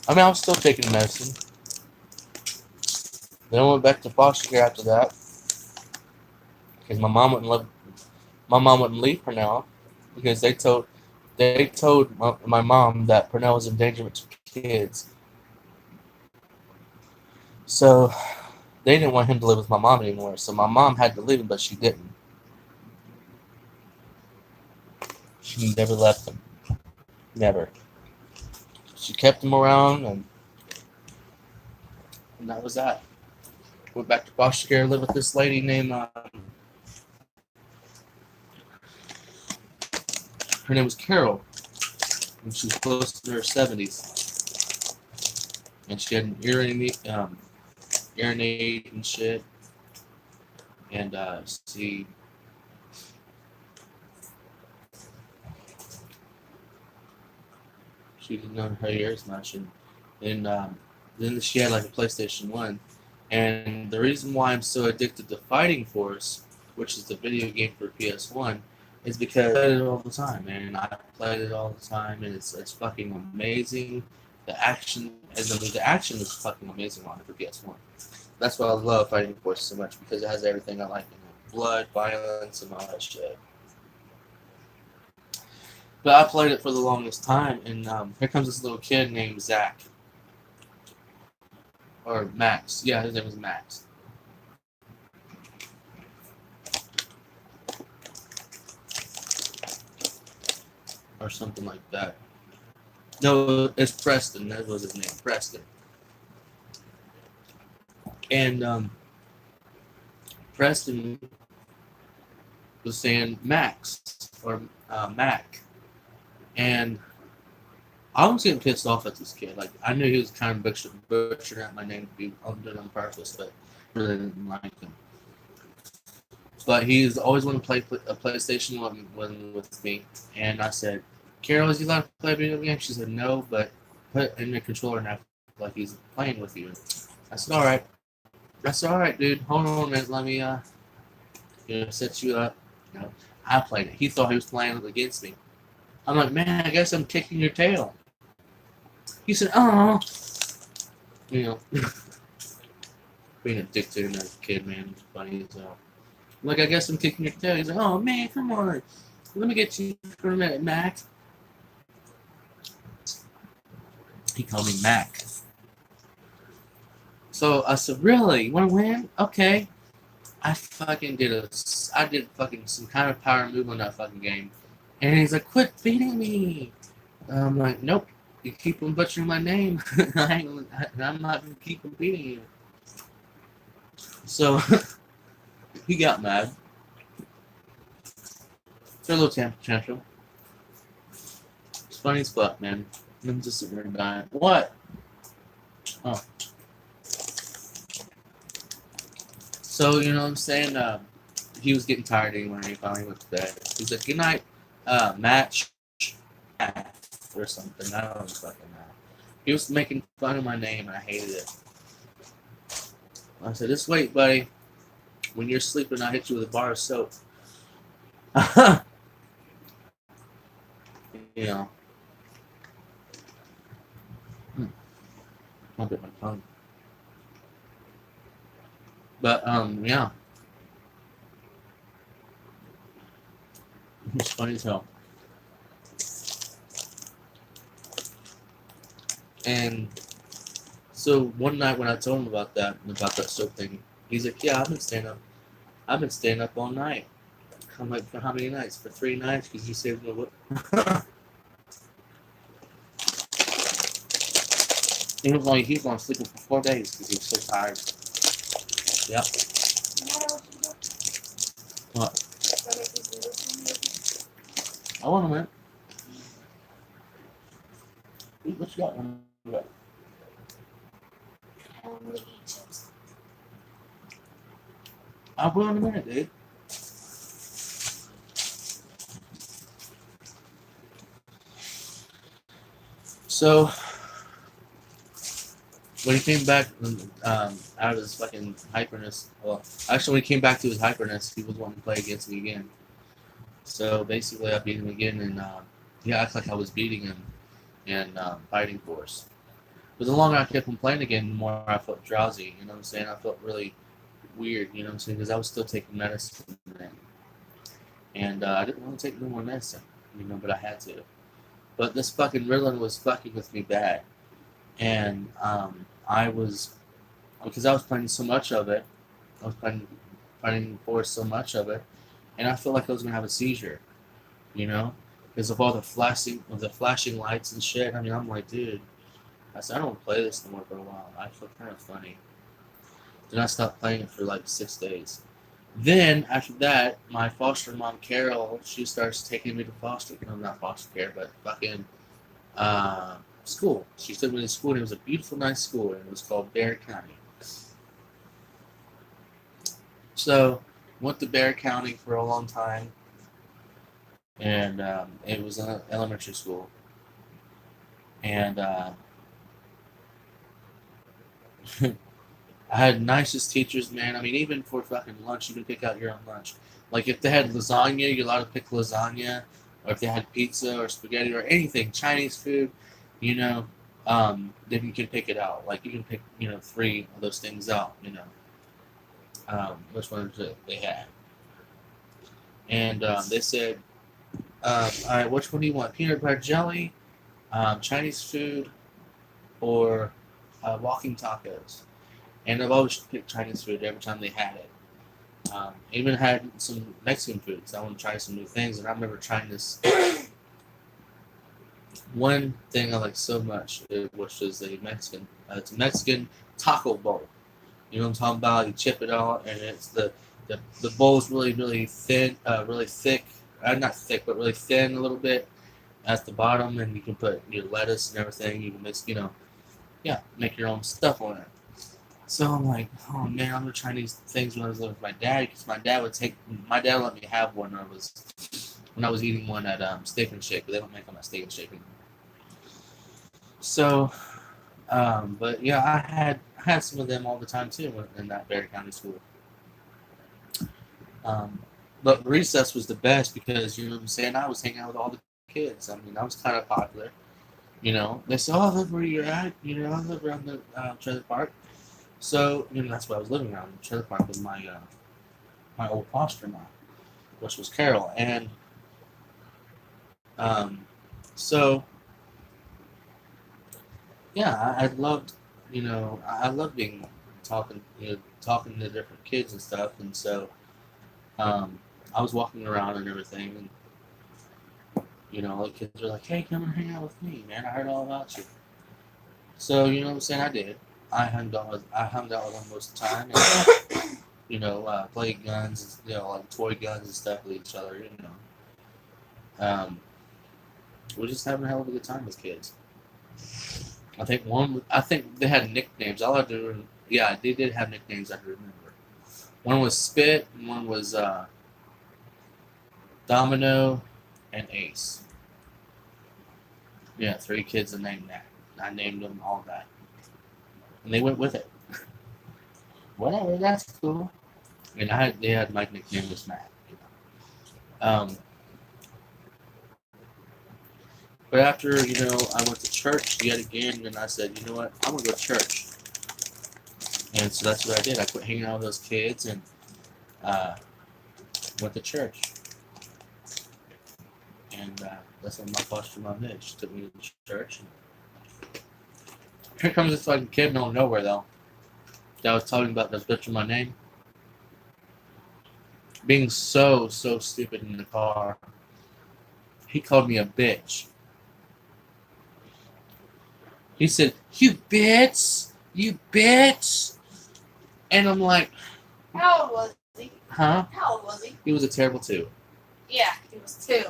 I mean, I was still taking medicine. Then I went back to foster care after that because my mom wouldn't leave Pernell because they told my mom that Pernell was in danger with kids. So they didn't want him to live with my mom anymore. So my mom had to leave him, but she didn't. She never left him. Never. She kept him around, and that was that. Went back to foster care, lived with this lady named, her name was Carol, and she was close to her 70s. And she had an urinate and shit. And she didn't know her ears much. And then she had like a PlayStation 1. And the reason why I'm so addicted to Fighting Force, which is the video game for PS1, is because I played it all the time, man. I played it all the time, and it's fucking amazing. The action is fucking amazing on it for PS1. That's why I love Fighting Force so much, because it has everything I like in it. Blood, violence, and all that shit. But I played it for the longest time, and here comes this little kid named Zach. Or Max. Yeah, his name is Max. Or something like that. No, it's Preston. That was his name. Preston. And Preston was saying Max. Or Mac. And I was getting pissed off at this kid. Like, I knew he was kind of butchering out my name to be done on purpose, but I really didn't like him. But he's always wanted to play a PlayStation 1 with me. And I said, Carol, is he allowed to play a video game? She said, no, but put in the controller and act like he's playing with you. I said, all right. I said, all right, dude. Hold on a minute. Let me set you up. You know, I played it. He thought he was playing against me. I'm like, man, I guess I'm kicking your tail. He said, oh. You know, being a dictator as a kid, man, it's funny as hell. I'm like, I guess I'm kicking your tail. He's like, oh, man, come on. Let me get you for a minute, Mac. He called me Mac. So I said, really? You want to win? Okay. I fucking I did fucking some kind of power move on that fucking game. And he's like, quit beating me. And I'm like, nope. You keep on butchering my name. I'm not going to keep on beating you. So he got mad. Threw a little tantrum. It's funny as fuck, man. I'm just sitting there dying. What? Oh. So, you know what I'm saying? He was getting tired anyway. He finally went to bed. He's like, good night, match. Or something. I don't know fucking know. He was making fun of my name and I hated it. I said, just wait, buddy. When you're sleeping, I'll hit you with a bar of soap. You know. I'll bit my tongue. But, yeah. It's funny as hell. And so one night when I told him about that soap thing, he's like, yeah, I've been staying up all night. I'm like, for how many nights? For 3 nights? Because you saved me what? He was on sleeping for 4 days because he was so tired. Yep. What? I want to, man. What you got? I'll put on a minute, dude. So, when he came back out of his fucking hyperness, well, actually, when he came back to his hyperness, he was wanting to play against me again. So, basically, I beat him again, and he acted like I was beating him in fighting force. But the longer I kept on playing again, the more I felt drowsy, you know what I'm saying? I felt really weird, you know what I'm saying? Because I was still taking medicine then. And I didn't want to take no more medicine, you know, but I had to. But this fucking Ritalin was fucking with me bad. And because I was playing so much of it, I was fighting for so much of it, and I felt like I was gonna have a seizure, you know, because of all the flashing lights and shit. I mean, I'm like, dude, I said I don't want to play this no more for a while. I feel kind of funny. Then I stopped playing it for like 6 days. Then after that, my foster mom Carol, she starts taking me to not foster care, but fucking school. She took me to school, and it was a beautiful, nice school, and it was called Bear County. So, went to Bear County for a long time, and it was an elementary school. And I had nicest teachers, man. I mean, even for fucking lunch, you can pick out your own lunch. Like, if they had lasagna, you're allowed to pick lasagna. Or if they had pizza or spaghetti or anything, Chinese food, you know, then you can pick it out. Like, you can pick, 3 of those things out, which ones they had. And they said, all right, which one do you want? Peanut butter jelly, Chinese food, or walking tacos? And I've always picked Chinese food every time they had it. Even had some Mexican food because I want to try some new things. And I remember trying this one thing I like so much, which is a Mexican. It's a Mexican taco bowl. You know what I'm talking about? You chip it out, and it's the bowl is really, really thin, really thick. Not thick, but really thin a little bit at the bottom, and you can put your lettuce and everything. You can mix, make your own stuff on it. So I'm like, oh man, I'm gonna try these things when I was living with my dad, because my dad let me have one when I was eating one at Steak and Shake, but they don't make them at Steak and Shake anymore. So, but yeah, I had some of them all the time too in that Bear County school. But recess was the best because, you know what I'm saying, I was hanging out with all the kids. I mean, I was kind of popular. You know, they said, oh, I live where you're at. You know, I live around the trailer park. So, that's what I was living around, the trailer park with my old foster mom, which was Carol. And so, yeah, I loved, I loved being talking to different kids and stuff. And so I was walking around and everything, and the kids were like, "Hey, come and hang out with me, man. I heard all about you." So you know what I'm saying? I did. I hung out with them most of the time, and played guns, like toy guns and stuff with each other. We're just having a hell of a good time as kids. I think they had nicknames. All I do, yeah, they did have nicknames. I can remember. One was Spit, and one was Domino, and Ace. Yeah, 3 kids that named that. I named them all that, and they went with it. Whatever, that's cool. And they had my nickname was Matt. But after I went to church yet again, and I said, you know what, I'm gonna go to church. And so that's what I did. I quit hanging out with those kids and went to church. And that's when my foster mom did. She took me to church. And here comes this fucking kid out of nowhere, though. That was talking about this bitch in my name. Being so stupid in the car. He called me a bitch. He said, "You bitch! You bitch!" And I'm like, How old was he? huh? How old was he? He was a terrible 2. Yeah, he was 2.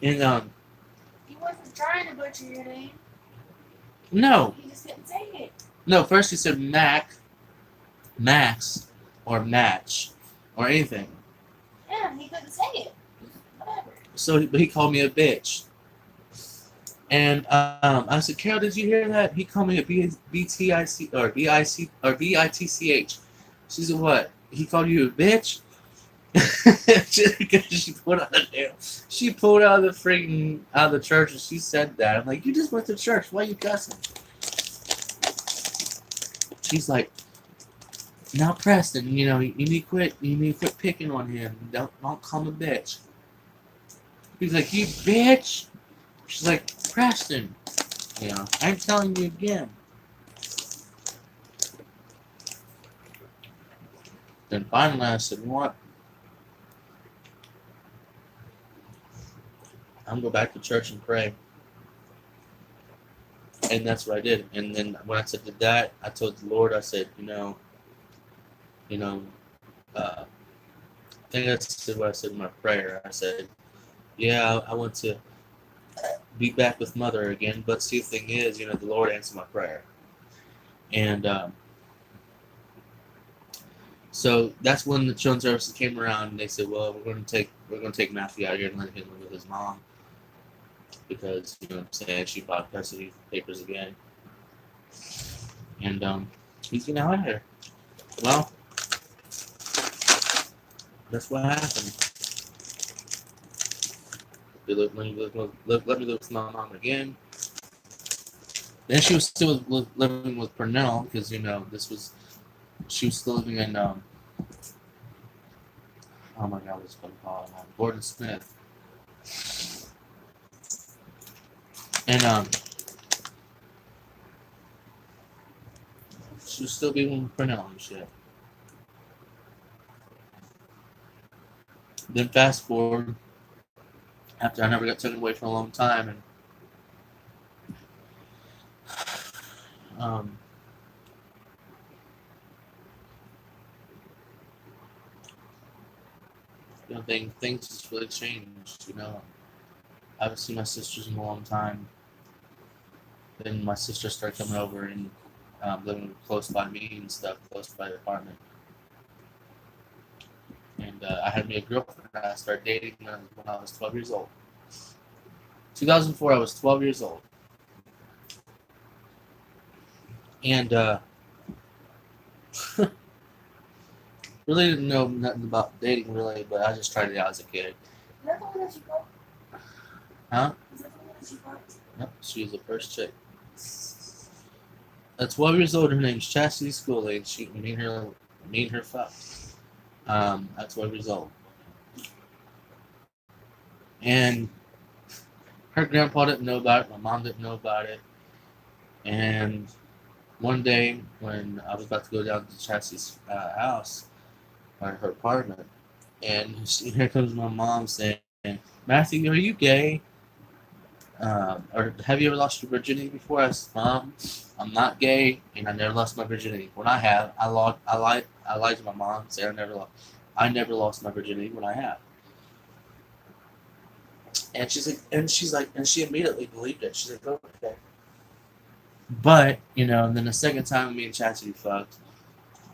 And He wasn't trying to butcher your name. no, He just couldn't say it. no. First he said Max, or Match, or anything. Yeah, he couldn't say it. Whatever. So he called me a bitch. And I said, "Carol, did you hear that? He called me a BTIC or BIC or BITCH." She said, "What? He called you a bitch?" She pulled out of the church and she said that. I'm like, "You just went to church. Why are you cussing?" She's like, "Now, Preston, you need to quit. You need to quit picking on him. Don't call him a bitch." He's like, "You bitch." She's like, "Preston, I'm telling you again." Then finally I said, "You know what? I'm going to go back to church and pray." And that's what I did. And then when I said to that, I told the Lord, I said, I think that's what I said in my prayer. I said, "Yeah, I want to be back with Mother again." But see, the thing is, the Lord answered my prayer. And so that's when the children's services came around, and they said, "Well, we're going to take Matthew out here and let him live with his mom, because what I'm saying, she bought custody papers again, and he's getting out of here." Well, that's what happened. Let me live with my mom again. Then she was still living with Purnell, because she was still living in oh my God, what's it called? Gordon Smith. And she was still being with Purnell and shit. Then fast forward, after I never got taken away for a long time, and things just really changed. I haven't seen my sisters in a long time. Then my sister started coming over and living close by me and stuff, close by the apartment. And I had me a girlfriend. I started dating when I was 12 years old. 2004, I was 12 years old. And really didn't know nothing about dating, really, but I just tried it out as a kid. Is that the one that you got? Huh? Is that the one that you got? Yep, she was the first chick. At 12 years old, her name's Chastity Schooling. Me and her fucked. At 12 years old. And her grandpa didn't know about it. My mom didn't know about it. And one day when I was about to go down to Chassie's house or her apartment, and here comes my mom saying, "Matthew, are you gay? Or have you ever lost your virginity before?" I said, "Mom, I'm not gay, and I never lost my virginity. When I have, I lied to my mom, said I never lost my virginity when I have." And and she immediately believed it. She's like, "Okay." But and then the second time me and Chastity fucked,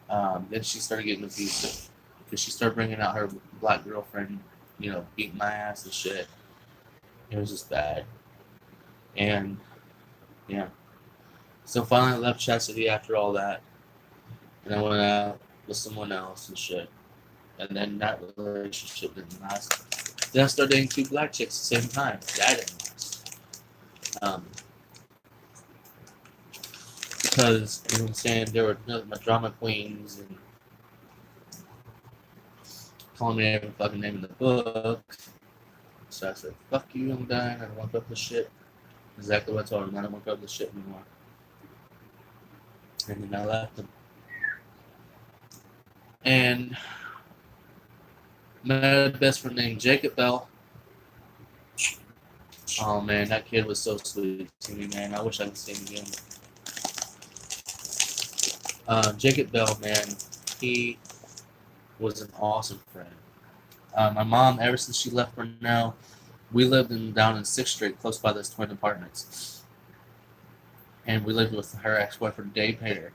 then she started getting abusive because she started bringing out her black girlfriend, beating my ass and shit. It was just bad, and yeah. So finally, I left Chastity after all that, and I went out with someone else and shit. And then that relationship didn't last. Then I started dating two black chicks at the same time. That didn't last. Because you know what I'm saying, there were my drama queens and calling me every fucking name in the book. So I said, "Fuck you, I'm done. I don't want to put this shit." Exactly what I told him. I don't want to put this shit anymore. And then I left him. And met a best friend named Jacob Bell. Oh man, that kid was so sweet to me, man. I wish I could see him again. Jacob Bell, man, he was an awesome friend. My mom, ever since she left Brunel, we lived down in 6th Street, close by those twin apartments. And we lived with her ex-boyfriend, Dave Hader.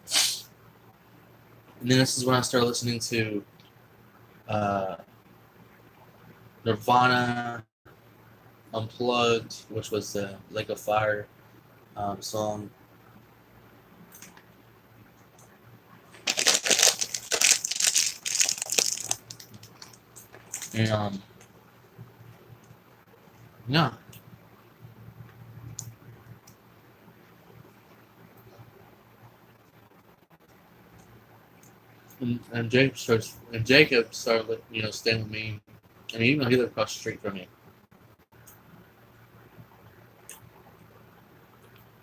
And then this is when I started listening to Nirvana Unplugged, which was the Lake of Fire song. And yeah. And Jacob started, staying with me. I mean, even though he lived across the street from me,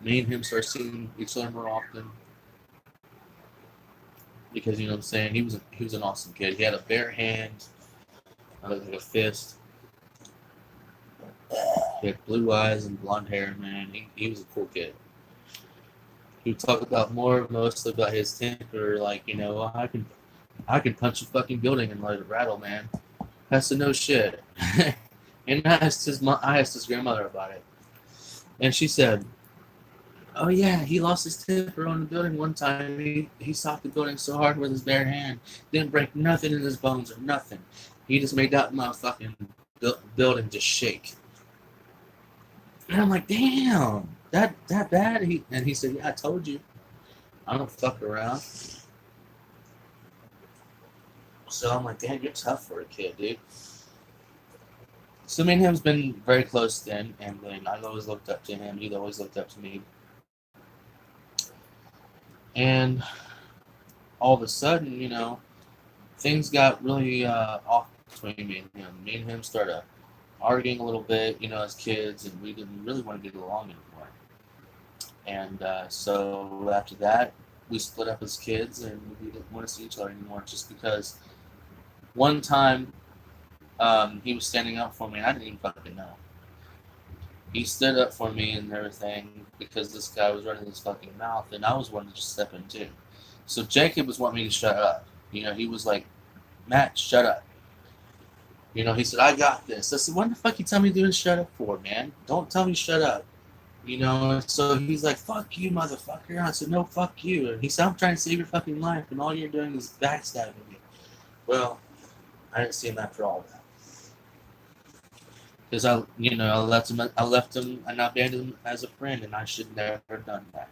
me and him started seeing each other more often because you know what I'm saying. He was an awesome kid. He had a bare hand, like a fist. He had blue eyes and blonde hair. Man, he was a cool kid. He would talk about mostly about his temper, like I can punch a fucking building and let it rattle, man. That's the no shit. And I asked his grandmother about it, and she said, "Oh yeah, he lost his temper on the building one time. He socked the building so hard with his bare hand, didn't break nothing in his bones or nothing. He just made that motherfucking building just shake." And I'm like, "Damn, that bad?" He said, "Yeah, I told you, I don't fuck around." So I'm like, "Damn, you're tough for a kid, dude." So me and him's been very close then, and then I've always looked up to him. He's always looked up to me. And all of a sudden, things got really off between me and him. Me and him started arguing a little bit, as kids, and we didn't really want to get along anymore. And so after that, we split up as kids, and we didn't want to see each other anymore just because one time he was standing up for me, and I didn't even fucking know. He stood up for me and everything because this guy was running his fucking mouth, and I was wanting to just step in too. So Jacob was wanting me to shut up. He was like, "Matt, shut up." He said, "I got this." I said, "What the fuck you tell me to shut up for, man? Don't tell me shut up." So he's like, "Fuck you, motherfucker." I said, "No, fuck you." And he said, "I'm trying to save your fucking life, and all you're doing is backstabbing me." Well, I didn't see him after all that. Because I left him, and I abandoned him as a friend, and I should never have done that.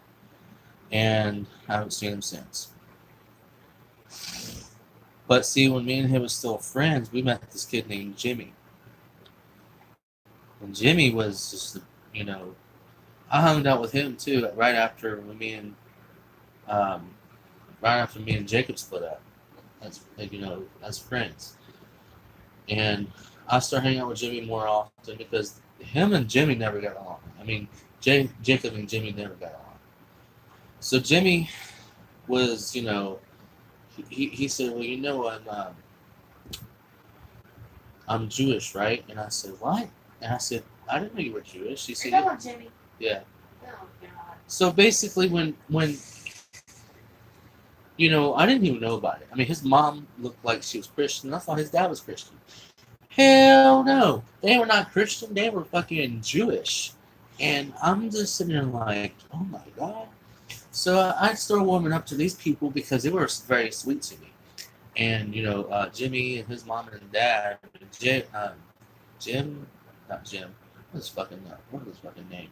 And I haven't seen him since. But see, when me and him was still friends, we met this kid named Jimmy. And Jimmy was just, I hung out with him too right after me and Jacob split up, as friends. And I started hanging out with Jimmy more often because him and Jimmy never got along. I mean, Jacob and Jimmy never got along. So Jimmy was, he said, well, I'm Jewish, right? And I said, what? And I said, I didn't know you were Jewish. He Are said, you talking about Jimmy? yeah. Oh god. So basically, when I didn't even know about it. I mean, his mom looked like she was Christian. I thought his dad was Christian. Hell no, they were not Christian. They were fucking Jewish. And I'm just sitting there like, oh my god. So I started warming up to these people because they were very sweet to me. And Jimmy and his mom and dad, Jim, not Jim. What was his fucking name?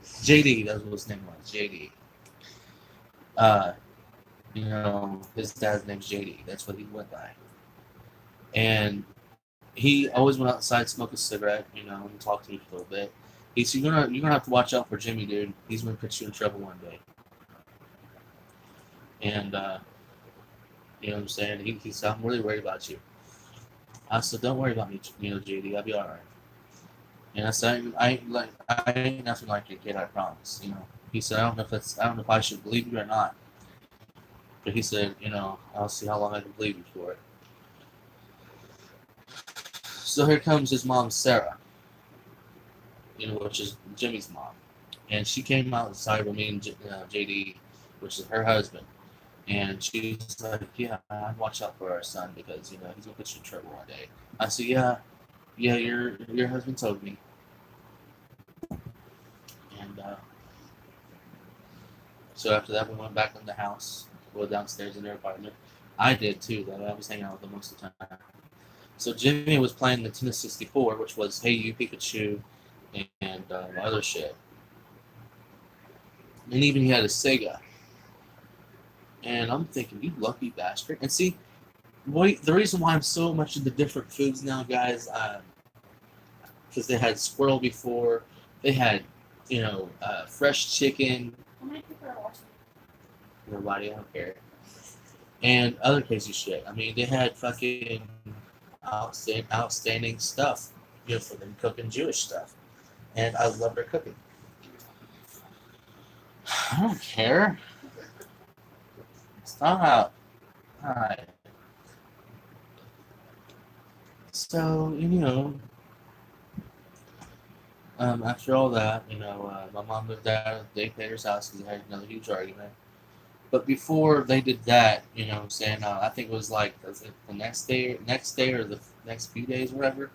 JD. That's what his name was. JD. His dad's name's JD. That's what he went by. And he always went outside, smoke a cigarette, and talk to me for a little bit. He said, you're gonna have to watch out for Jimmy, dude. He's gonna put you in trouble one day. And you know what I'm saying? He said, I'm really worried about you. I said, don't worry about me, JD. I'll be all right. And I said, I ain't nothing like your kid, I promise. He said, I don't know if I should believe you or not. But he said, I'll see how long I can believe you for it. So here comes his mom, Sarah, which is Jimmy's mom. And she came outside with me and JD, which is her husband. And she was like, yeah, I'd watch out for our son because, he's going to put you in trouble one day. I said, yeah, your husband told me. And so after that, we went back in the house, go downstairs in their apartment. I did too, though. I was hanging out with them most of the time. So Jimmy was playing Nintendo 64, which was Hey You Pikachu and other shit. And even he had a Sega. And I'm thinking, you lucky bastard. And see, the reason why I'm so much into different foods now, guys, because they had squirrel before, they had, fresh chicken. How many people are watching? Nobody, I don't care. And other crazy shit. I mean, they had fucking outstanding stuff, for them cooking Jewish stuff. And I love their cooking. I don't care. Stop. Alright. So, after all that, my mom moved out of the dictator's house because they had another huge argument. But before they did that, I'm saying, I think it was like the next day or the next few days, whatever.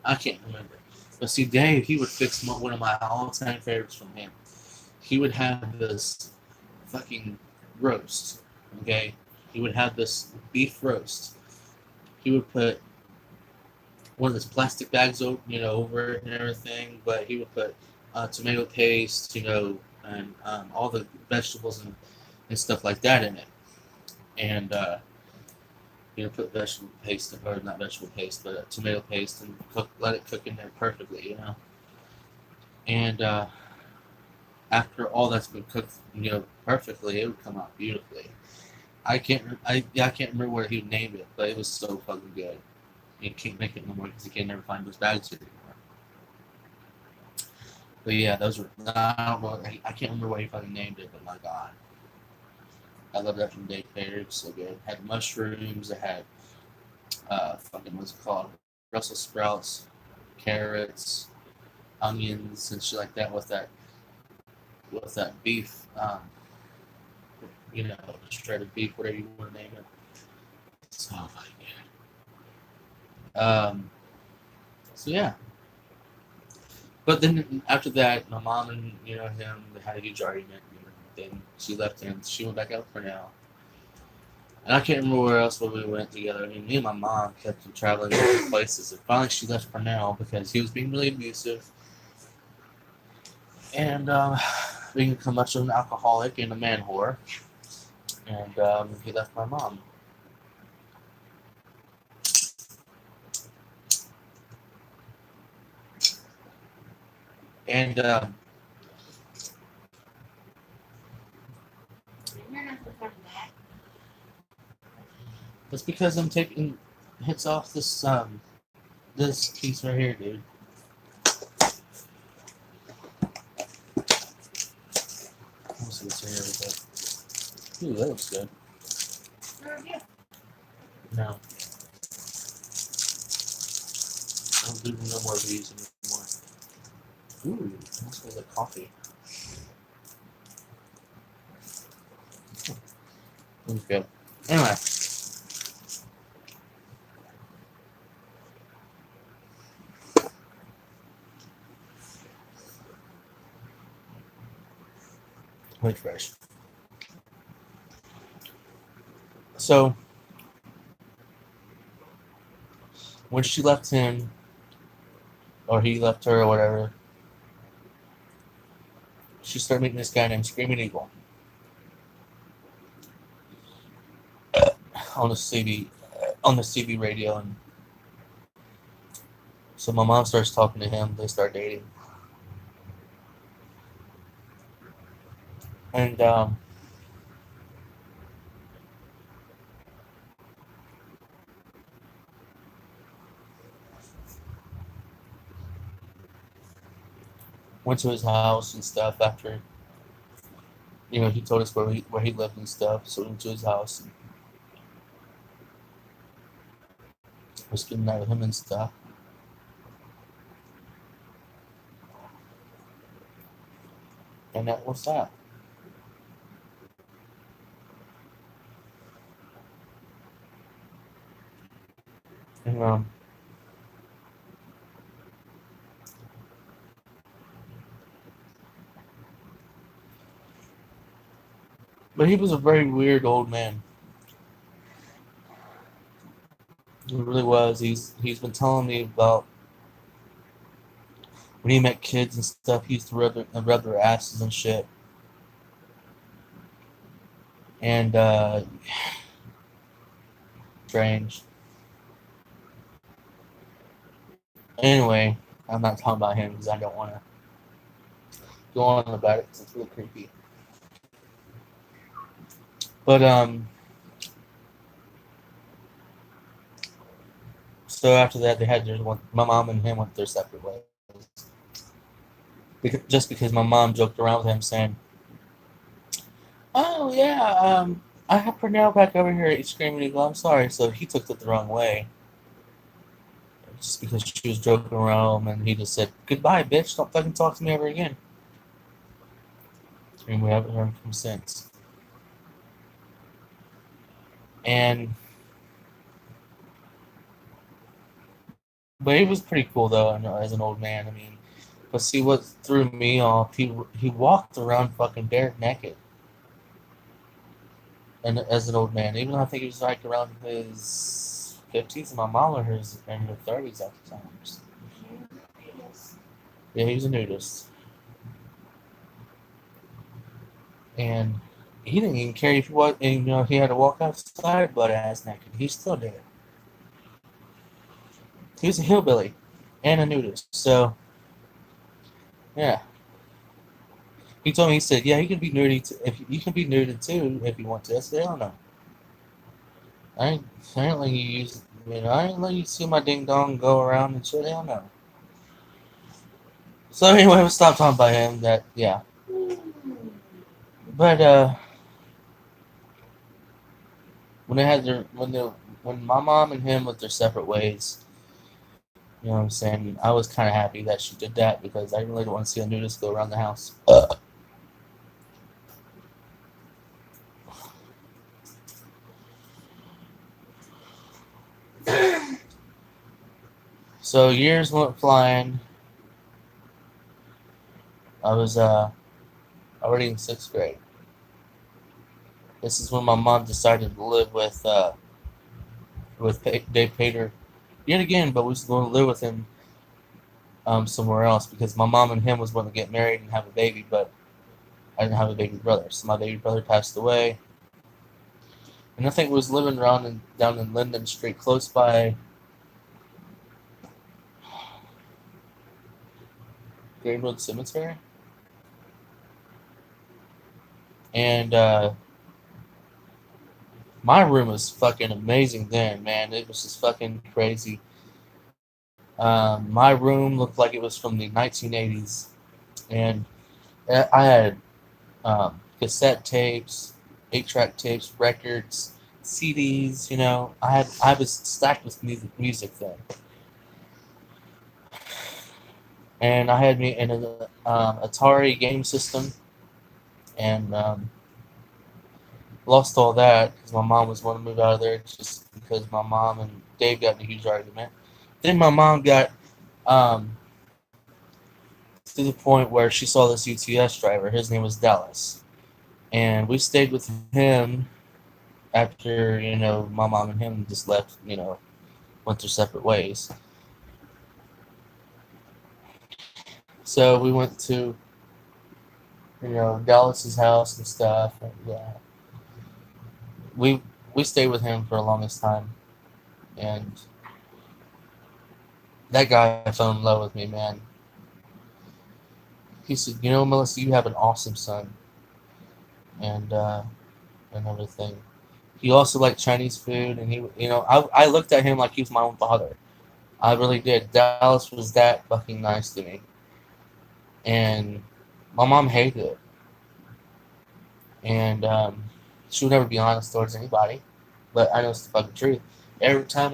I can't remember. But see, Dave, he would fix one of my all-time favorites from him. He would have this fucking roast, okay? He would have this beef roast. He would put one of those plastic bags over it and everything, but he would put tomato paste, and all the vegetables and stuff like that in it. And, put vegetable paste, or not vegetable paste, but tomato paste, and let it cook in there perfectly, And after all that's been cooked, perfectly, it would come out beautifully. I can't remember where he named it, but it was so fucking good. You can't make it no more because you can never find those bags anymore. But yeah, those were. I can't remember what he fucking named it, but my god, I love that from Dave Fair. It's so good. It had mushrooms. It had fucking what's it called? Brussels sprouts, carrots, onions, and shit like that with that beef. Shredded beef, whatever you want to name it. It's so fucking good. So yeah. But then after that, my mom and him, they had a huge argument. Then she left him. She went back out for now. And I can't remember where else when we went together. I mean, me and my mom kept traveling to different places. And finally she left for now because he was being really abusive. And being too much of an alcoholic and a man whore. And he left my mom. And You're not going back. that's because I'm taking hits off this piece right here, dude. looks and everything. Ooh, that looks good. Review. No. I don't do no more of these anymore. Ooh, that smells like coffee. Looks good. Anyway. Quite fresh. So, when she left him, or he left her, or whatever, she started meeting this guy named Screaming Eagle on the CB radio, and so my mom starts talking to him. They start dating, and went to his house and stuff after. He told us where he lived and stuff. So we went to his house and was spending the night with him and stuff. And that was that. And but he was a very weird old man. He really was. He's been telling me about when he met kids and stuff. He used to rub their asses and shit. And strange. Anyway, I'm not talking about him because I don't want to go on about it because it's real creepy. But so after that, my mom and him went their separate ways. Just because my mom joked around with him saying, "Oh yeah, I have Pernell back over here at Screaming Eagle. I'm sorry." So he took it the wrong way. Just because she was joking around, and he just said, "Goodbye, bitch. Don't fucking talk to me ever again." And we haven't heard from him since. But he was pretty cool though, as an old man. I mean, but see what threw me off? He walked around fucking bare naked, and as an old man, even though I think he was like around his 50s, and my mom or his in her 30s at the times. Yeah, he was a nudist, and he didn't even care if he had to walk outside butt ass naked. He still did it. He was a hillbilly and a nudist, so yeah. He told me, he said, "Yeah, he can be nudie too. If you can be nuded too if you want to." I said, "Hell no. I ain't let you use. I ain't let you see my ding dong go around and shit. Hell no." So anyway, we stopped talking about him. But when my mom and him went their separate ways, you know what I'm saying, I was kind of happy that she did that because I really don't want to see a nudist go around the house. So years went flying. I was already in 6th grade. This is when my mom decided to live with Dave Pater yet again, but we was going to live with him somewhere else because my mom and him was going to get married and have a baby, but I didn't have a baby brother, so my baby brother passed away. And I think we was living down in Linden Street, close by Greenwood Cemetery. And my room was fucking amazing then, man. It was just fucking crazy. My room looked like it was from the 1980s, and I had cassette tapes, 8-track tapes, records, CDs. You know, I was stacked with music then, and I had me in an Atari game system, and lost all that because my mom was wanting to move out of there just because my mom and Dave got in a huge argument. Then my mom got um, to the point where she saw this UTS driver. His name was Dallas, and we stayed with him after my mom and him just left. Went their separate ways. So we went to Dallas's house and stuff. And, yeah, we we stayed with him for the longest time, and that guy fell in love with me, man. He said, Melissa, you have an awesome son, and and everything. He also liked Chinese food, and I looked at him like he was my own father. I really did. Dallas was that fucking nice to me, and my mom hated it, and she would never be honest towards anybody. But I know it's the fucking truth. Every time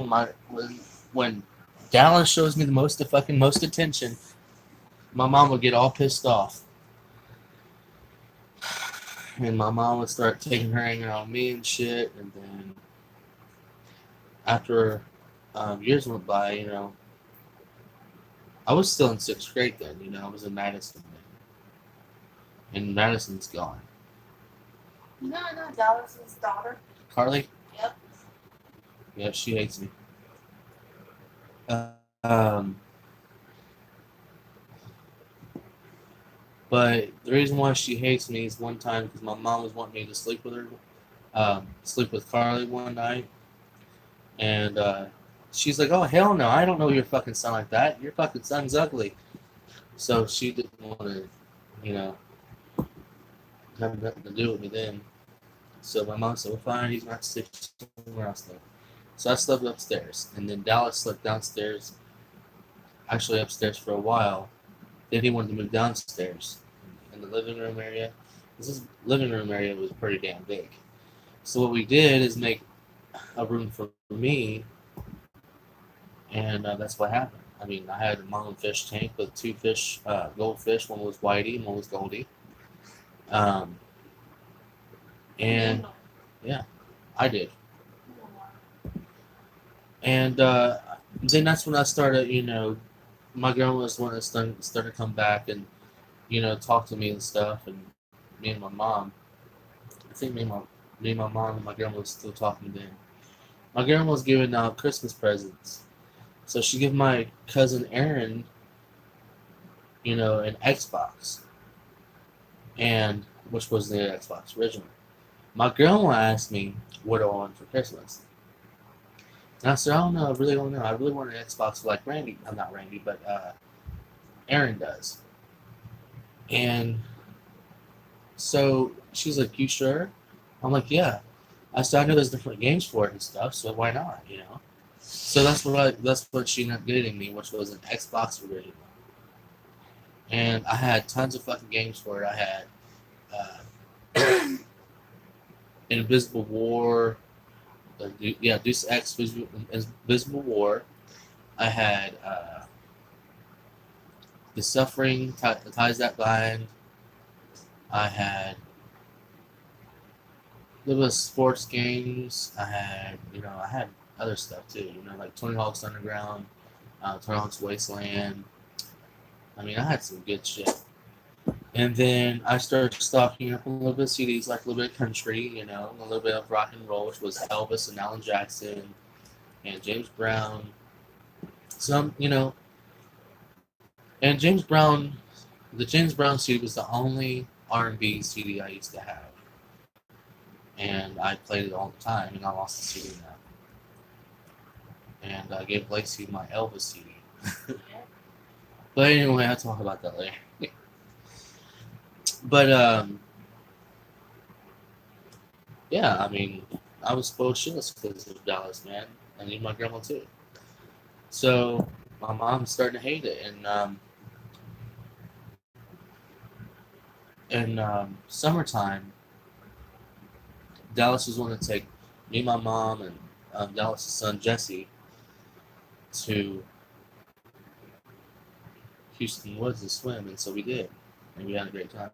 when Dallas shows me the most attention, my mom would get all pissed off. And my mom would start taking her anger on me and shit. And then after years went by, I was still in sixth grade then. I was in Madison then. And Madison's gone. I know Dallas's daughter. Carly? Yep. Yeah, she hates me. Um, but the reason why she hates me is one time because my mom was wanting me to sleep with her, sleep with Carly one night, and she's like, "Oh hell no, I don't know your fucking son like that. Your fucking son's ugly." So she didn't want to, you know, have nothing to do with me then. So my mom said, "Well, fine, he's not sleep somewhere else then." So I slept upstairs, and then Dallas slept downstairs. Actually, upstairs for a while. Then he wanted to move downstairs in the living room area. This living room area was pretty damn big. So what we did is make a room for me, and that's what happened. I mean, I had my own fish tank with two fish, goldfish. One was whitey, and one was goldie. Um, and yeah, I did. And then that's when I started, my grandma was the one that started to come back and, talk to me and stuff. And me and my mom, I think me and my mom and my grandma was still talking then. My grandma was giving out Christmas presents. So she gave my cousin Aaron, an Xbox. And, which was the Xbox original. My grandma asked me what I wanted for Christmas. And I said, I don't know, I really don't know. I really want an Xbox like Randy. I'm not Randy, but Aaron does. And so she's like, "You sure?" I'm like, "Yeah." I said, "I know there's different games for it and stuff, so why not, So that's what she ended up getting me, which was an Xbox original. And I had tons of fucking games for it. I had Invisible War, Deus Ex Invisible War. I had The Suffering, The Ties That Bind. I had there was sports games. I had other stuff too. Like Tony Hawk's Underground, Tony Hawk's Wasteland. I mean, I had some good shit. And then I started stocking up a little bit of CDs, like a little bit of country, a little bit of rock and roll, which was Elvis and Alan Jackson and James Brown. Some, and James Brown, the James Brown CD was the only R&B CD I used to have. And I played it all the time, and I lost the CD now. And I gave Lacey my Elvis CD. But anyway, I'll talk about that later. But, yeah, I mean, I was spoiled shitless because of Dallas, man. I need my grandma too. So, my mom's starting to hate it, and, in summertime, Dallas was going to take me, my mom, and Dallas' son Jesse to Houston Woods to swim, and so we did, and we had a great time.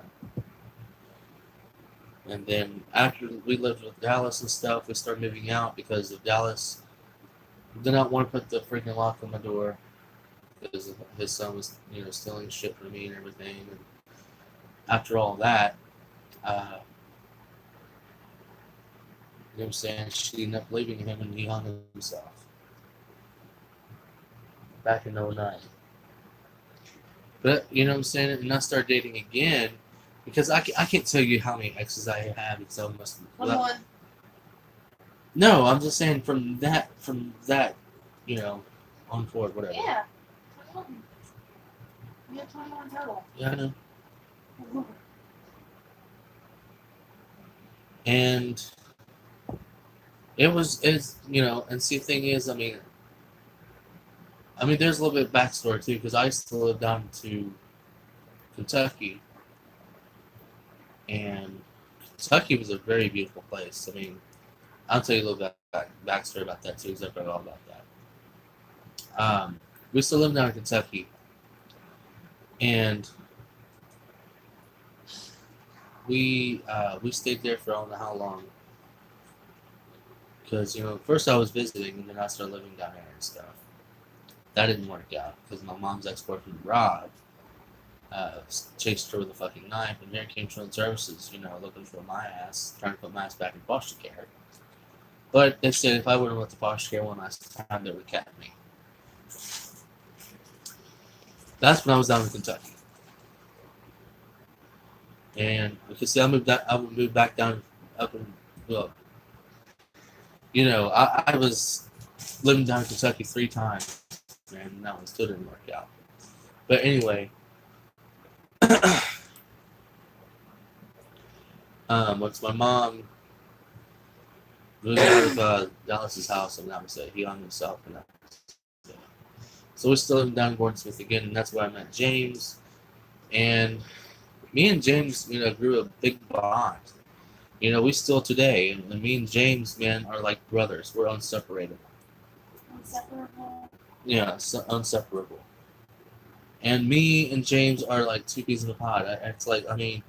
And then after we lived with Dallas and stuff, we started moving out because of Dallas did not want to put the freaking lock on the door because his son was, stealing shit from me and everything. And after all that, you know what I'm saying, she ended up leaving him and he hung himself back in '09. But, you know what I'm saying, and I started dating again because I can't tell you how many exes I have because I must. Come on. No, I'm just saying from that, on forward, whatever. Yeah. 21. You have 21 total. Yeah, I know. And and see, the thing is, I mean, there's a little bit of backstory too, because I used to live down to Kentucky, and Kentucky was a very beautiful place. I mean, I'll tell you a little bit backstory about that too, because I forgot all about that. We still live down in Kentucky, and we stayed there for I don't know how long. Because, first I was visiting, and then I started living down there and stuff. That didn't work out, because my mom's ex-boyfriend, Rob, chased her with a fucking knife, and here came Children's Services, looking for my ass, trying to put my ass back in foster care. But they said if I would have went to foster care one last time, they would have kept me. That's when I was down in Kentucky. And, because see, I would move back down, up in, well, I was living down in Kentucky 3 times, man, and that one still didn't work out. But anyway, once my mom moved out of Dallas's house, and that was it. He hung himself, and that was it. So we're still living down in Gordon Smith again, and that's where I met James. And me and James, grew a big bond. We still today, and me and James, man, are like brothers. We're inseparable. Inseparable. Yeah, inseparable. And me and James are like 2 peas in a pod. It's like, I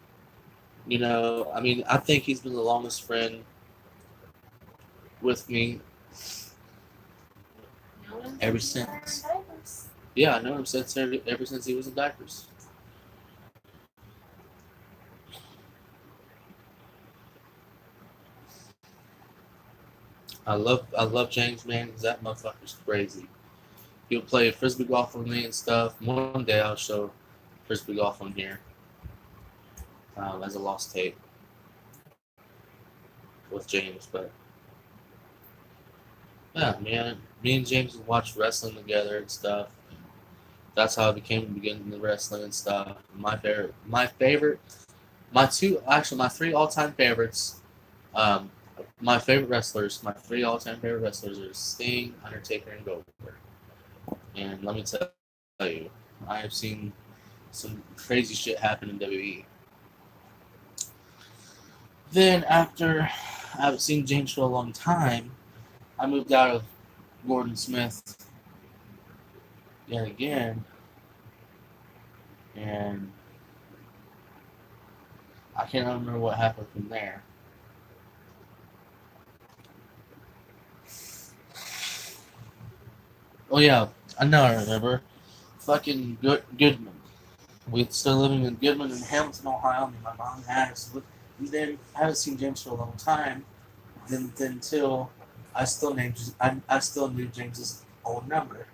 think he's been the longest friend with me ever since. Yeah, I know him ever since he was in diapers. I love James, man, because that motherfucker's crazy. He'll play frisbee golf with me and stuff. One day I'll show frisbee golf on here as a lost tape with James. But yeah, man, me and James would watch wrestling together and stuff. That's how I became beginning the wrestling and stuff. My 3 all-time favorites. My 3 all-time favorite wrestlers are Sting, Undertaker, and Goldberg. And let me tell you, I have seen some crazy shit happen in WWE. Then after I haven't seen James for a long time, I moved out of Gordon Smith yet again. And I can't remember what happened from there. Oh yeah, I remember. Fucking Goodman. We're still living in Goodman in Hamilton, Ohio, and my mom has. And then I haven't seen James for a long time. Then until I still knew James's old number.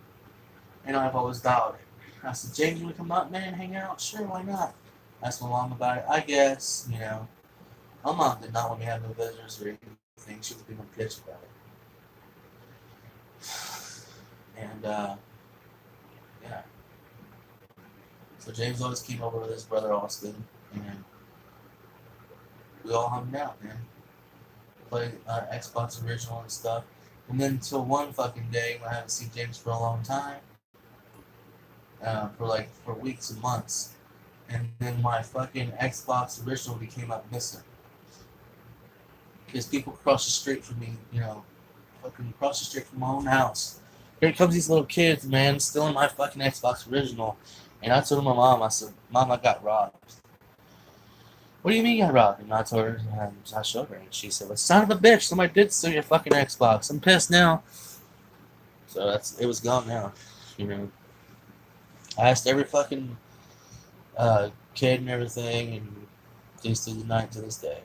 And I've always dialed it. I said, James, you want to come up, man, hang out? Sure, why not? Asked my mom about it. I guess, my mom did not want me to have no visitors or anything. She was being a bitch about it. And, yeah. So James always came over with his brother Austin, and we all hung out, man. Played Xbox original and stuff. And then until one fucking day when I haven't seen James for a long time, for weeks and months, and then my fucking Xbox original came up missing. Because people cross the street from me, fucking across the street from my own house. Here comes these little kids, man, stealing my fucking Xbox original. And I told my mom, I said, Mom, I got robbed. What do you mean you got robbed? And I told her, and I showed her, and she said, well, son of a bitch, somebody did steal your fucking Xbox. I'm pissed now. So it was gone now. I asked every fucking kid and everything, and they still deny it to this day.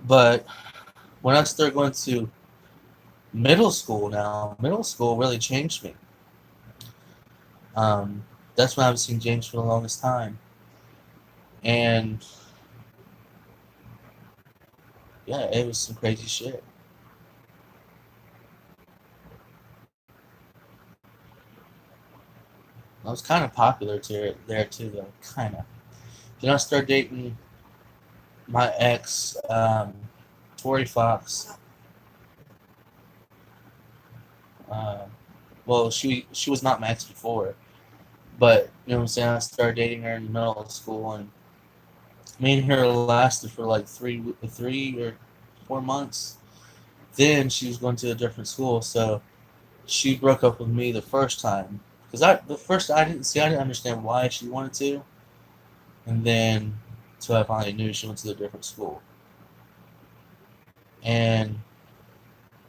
But when I started going to middle school really changed me. That's when I was seeing James for the longest time. And yeah, it was some crazy shit. I was kind of popular there too, though. Kind of. Then I started dating my ex, Tori Fox. Well, she was not my ex before, but you know what I'm saying. I started dating her in middle school, and me and her lasted for like 3 or 4 months. Then she was going to a different school, so she broke up with me the first time. Because I didn't understand why she wanted to, and then so I finally knew she went to a different school. And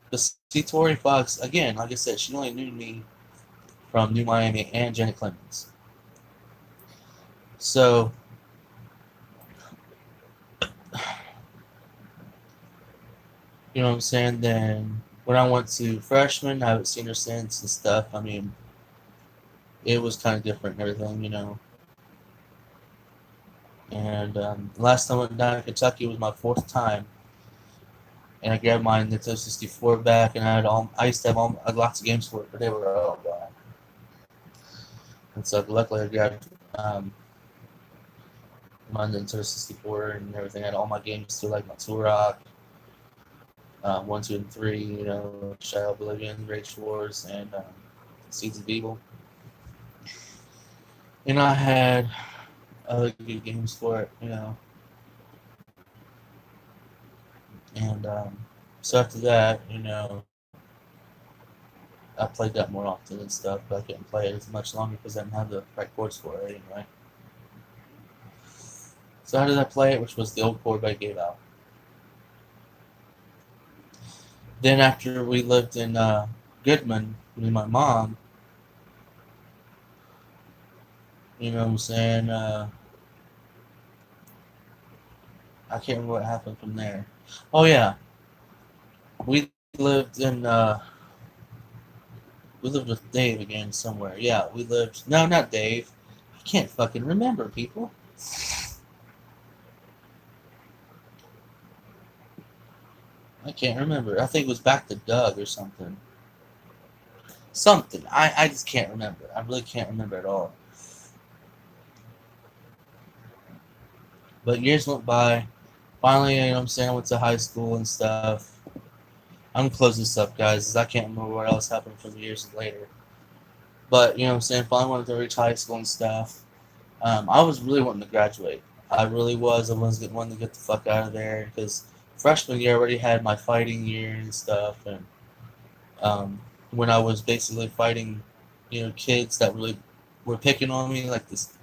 the Tori Fox, again, like I said, she only knew me from New Miami and Jenny Clemens. So you know what I'm saying? Then when I went to freshman, I haven't seen her since and stuff. I mean, it was kind of different and everything. And last time I went down to Kentucky was my 4th time. And I grabbed my Nintendo 64 back, and I used to have lots of games for it, but they were all gone. And so luckily I grabbed my Nintendo 64 and everything. I had all my games still, like my Turok, 1, 2, and 3, Shadow of Oblivion, Rage Wars, and Seeds of Evil. And I had other good games for it, And so after that, I played that more often and stuff, but I couldn't play it as much longer because I didn't have the right chords for it anyway. So how did I play it? Which was the old chord I gave out. Then after we lived in Goodman with my mom, you know what I'm saying? I can't remember what happened from there. Oh yeah, we lived with Dave again somewhere. Yeah, no, not Dave. I can't fucking remember, people. I can't remember. I think it was back to Doug or something. Something. I just can't remember. I really can't remember at all. But years went by. Finally, you know what I'm saying, I went to high school and stuff. I'm gonna close this up, guys, because I can't remember what else happened from years later. But, you know what I'm saying, finally wanted to reach high school and stuff. I was really wanting to graduate. I really was. I was wanting to get the fuck out of there, because freshman year I already had my fighting year and stuff. And when I was basically fighting, kids that really were picking on me, like this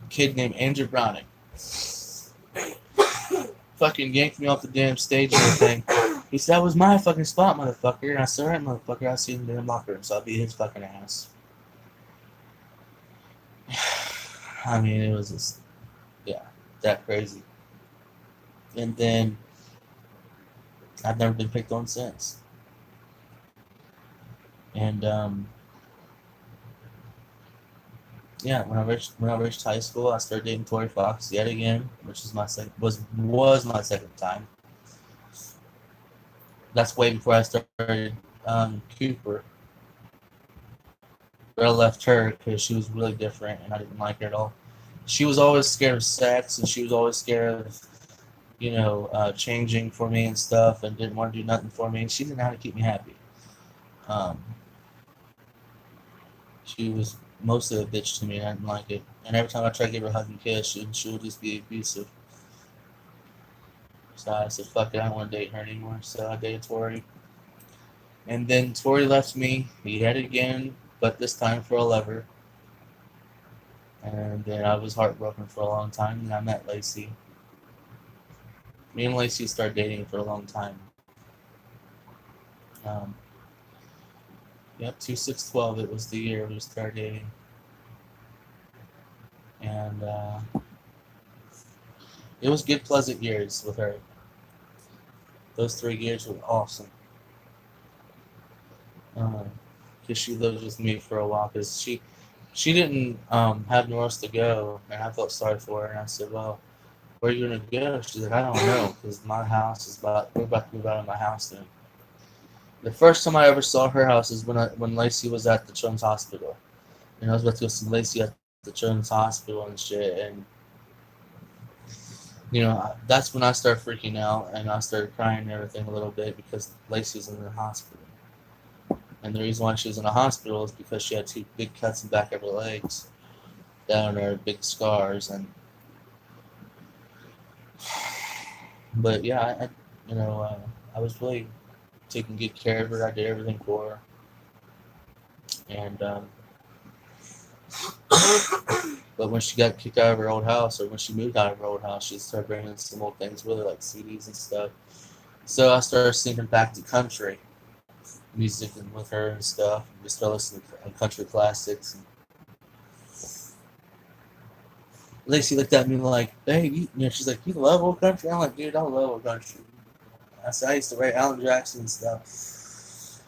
kid named Andrew Browning. Fucking yanked me off the damn stage and everything. He said, that was my fucking spot, motherfucker. And I said, alright, motherfucker, I'll see you in the damn locker room, so I'll beat his fucking ass. I mean, it was just, that crazy. And then, I've never been picked on since. And, when I reached high school, I started dating Tori Fox yet again, which is was my second time. That's way before I started Cooper. But I left her because she was really different, and I didn't like her at all. She was always scared of sex, and she was always scared of, changing for me and stuff, and didn't want to do nothing for me. And she didn't know how to keep me happy. She was mostly a bitch to me. I didn't like it. And every time I tried to give her a hug and kiss, she would just be abusive. So I said, fuck it, I don't want to date her anymore. So I dated Tori. And then Tori left me yet again, but this time for a lover. And then I was heartbroken for a long time, and I met Lacey. Me and Lacey started dating for a long time. Um, yep, 2612, it was the year we started dating. And it was good, pleasant years with her. Those 3 years were awesome. Because she lived with me for a while. Because she didn't have nowhere else to go, and I felt sorry for her. And I said, "Well, where are you gonna go?" She's like, "I don't know, because my house is we're about to move out of my house then." The first time I ever saw her house is when Lacey was at the Children's Hospital, and I was about to go see Lacey at the Children's Hospital and shit, and that's when I started freaking out and I started crying and everything a little bit because Lacey's in the hospital. And the reason why she was in the hospital is because she had 2 big cuts in the back of her legs, down there, big scars, and but yeah, I was really taking good care of her. I did everything for her, and but when she got kicked out of her old house, or when she moved out of her old house, she started bringing some old things with her, like CDs and stuff. So I started singing back to country music and with her and stuff. We started listening to country classics. And Lacey looked at me like, "Hey, she's like, you love old country?" I'm like, "Dude, I love old country." I said, "I used to write Alan Jackson and stuff."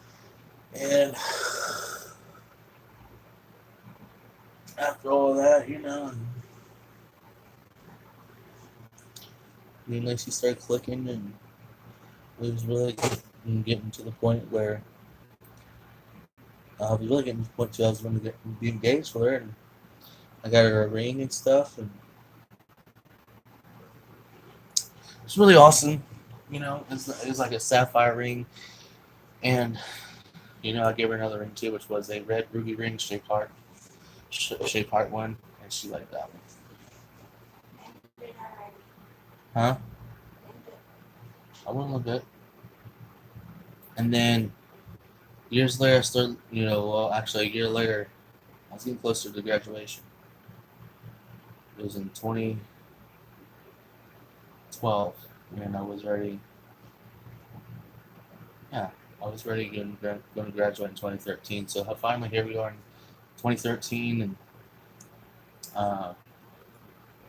And after all of that, me and Lacey started clicking, and we was really getting to the point where I was really getting to the point where I was going to be engaged with her, and I got her a ring and stuff, and it's really awesome. It's like a sapphire ring, and I gave her another ring too, which was a red ruby ring shaped heart one, and she liked that one. Huh? I went a little bit, and then years later, I started. Well, actually, a year later, I was getting closer to graduation. It was in 2012, and I was ready. Yeah, I was ready going to graduate in 2013. So finally, here we are in 2013, and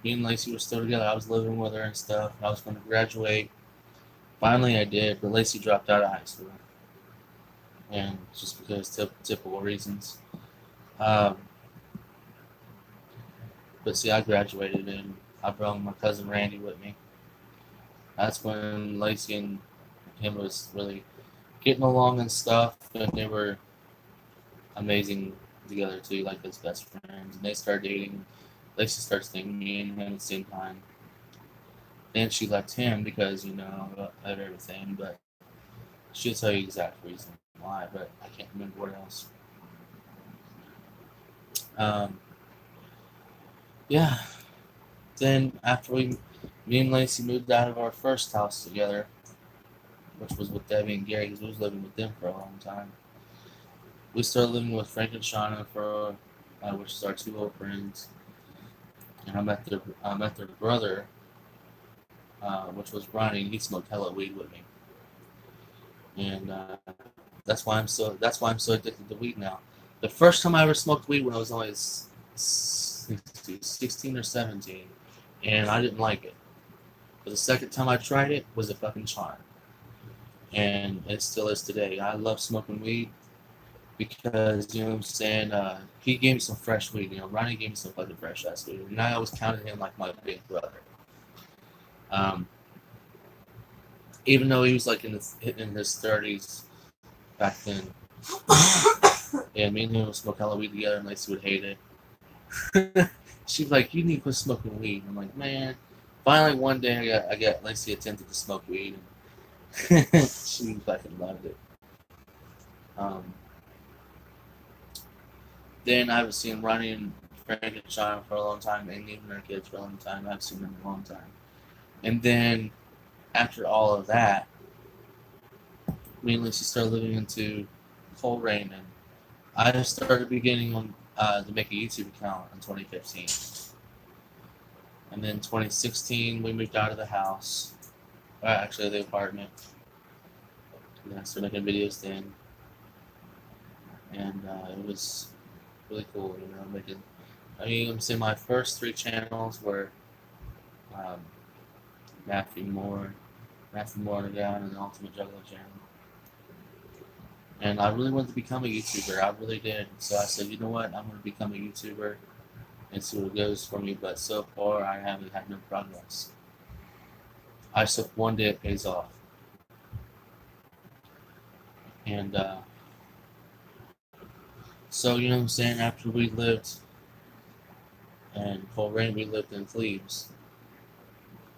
me and Lacey were still together. I was living with her and stuff. I was going to graduate. Finally, I did, but Lacey dropped out of high school, and just because typical reasons. Um, but see, I graduated, and I brought my cousin Randy with me. That's when Lacey and him was really getting along and stuff, and they were amazing together too, like as best friends. And they started dating. Lacey starts dating me and him at the same time. Then she left him because of everything, but she'll tell you the exact reason why. But I can't remember what else. Yeah. Then after me and Lacey moved out of our first house together, which was with Debbie and Gary, because we was living with them for a long time. We started living with Frank and Shauna which is our 2 old friends, and I met their brother, which was Ronnie. And he smoked hella weed with me, and that's why I'm so addicted to weed now. The first time I ever smoked weed when I was only 16 or 17, and I didn't like it. But the second time I tried it was a fucking charm, and it still is today. I love smoking weed because what I'm saying. He gave me some fresh weed. Ronnie gave me some fucking fresh ass weed, and I always counted him like my big brother. Even though he was like in his 30s back then. Yeah, me and him would smoke hella weed together, and Lacey would hate it. She's like, "You need to quit smoking weed." I'm like, "Man." Finally, one day, I got Lacey attempted to smoke weed, and she fucking loved it. Then I haven't seen Ronnie and Frank and Sean for a long time, and even their kids for a long time. I haven't seen them in a long time. And then after all of that, me and Lacey started living into Coleraine, and I started beginning on to make a YouTube account in 2015. And then 2016, we moved out of the house, actually the apartment. And I started making videos then, and it was really cool, you know, making. I mean, I'm saying my first 3 channels were um, Matthew Moore Underground, and the Ultimate Juggler channel. And I really wanted to become a YouTuber. I really did. So I said, you know what? I'm going to become a YouTuber and see what goes for me. But so far, I haven't had no progress. I just hope one day it pays off. And so, you know what I'm saying? After we lived in Coleraine, we lived in Thebes.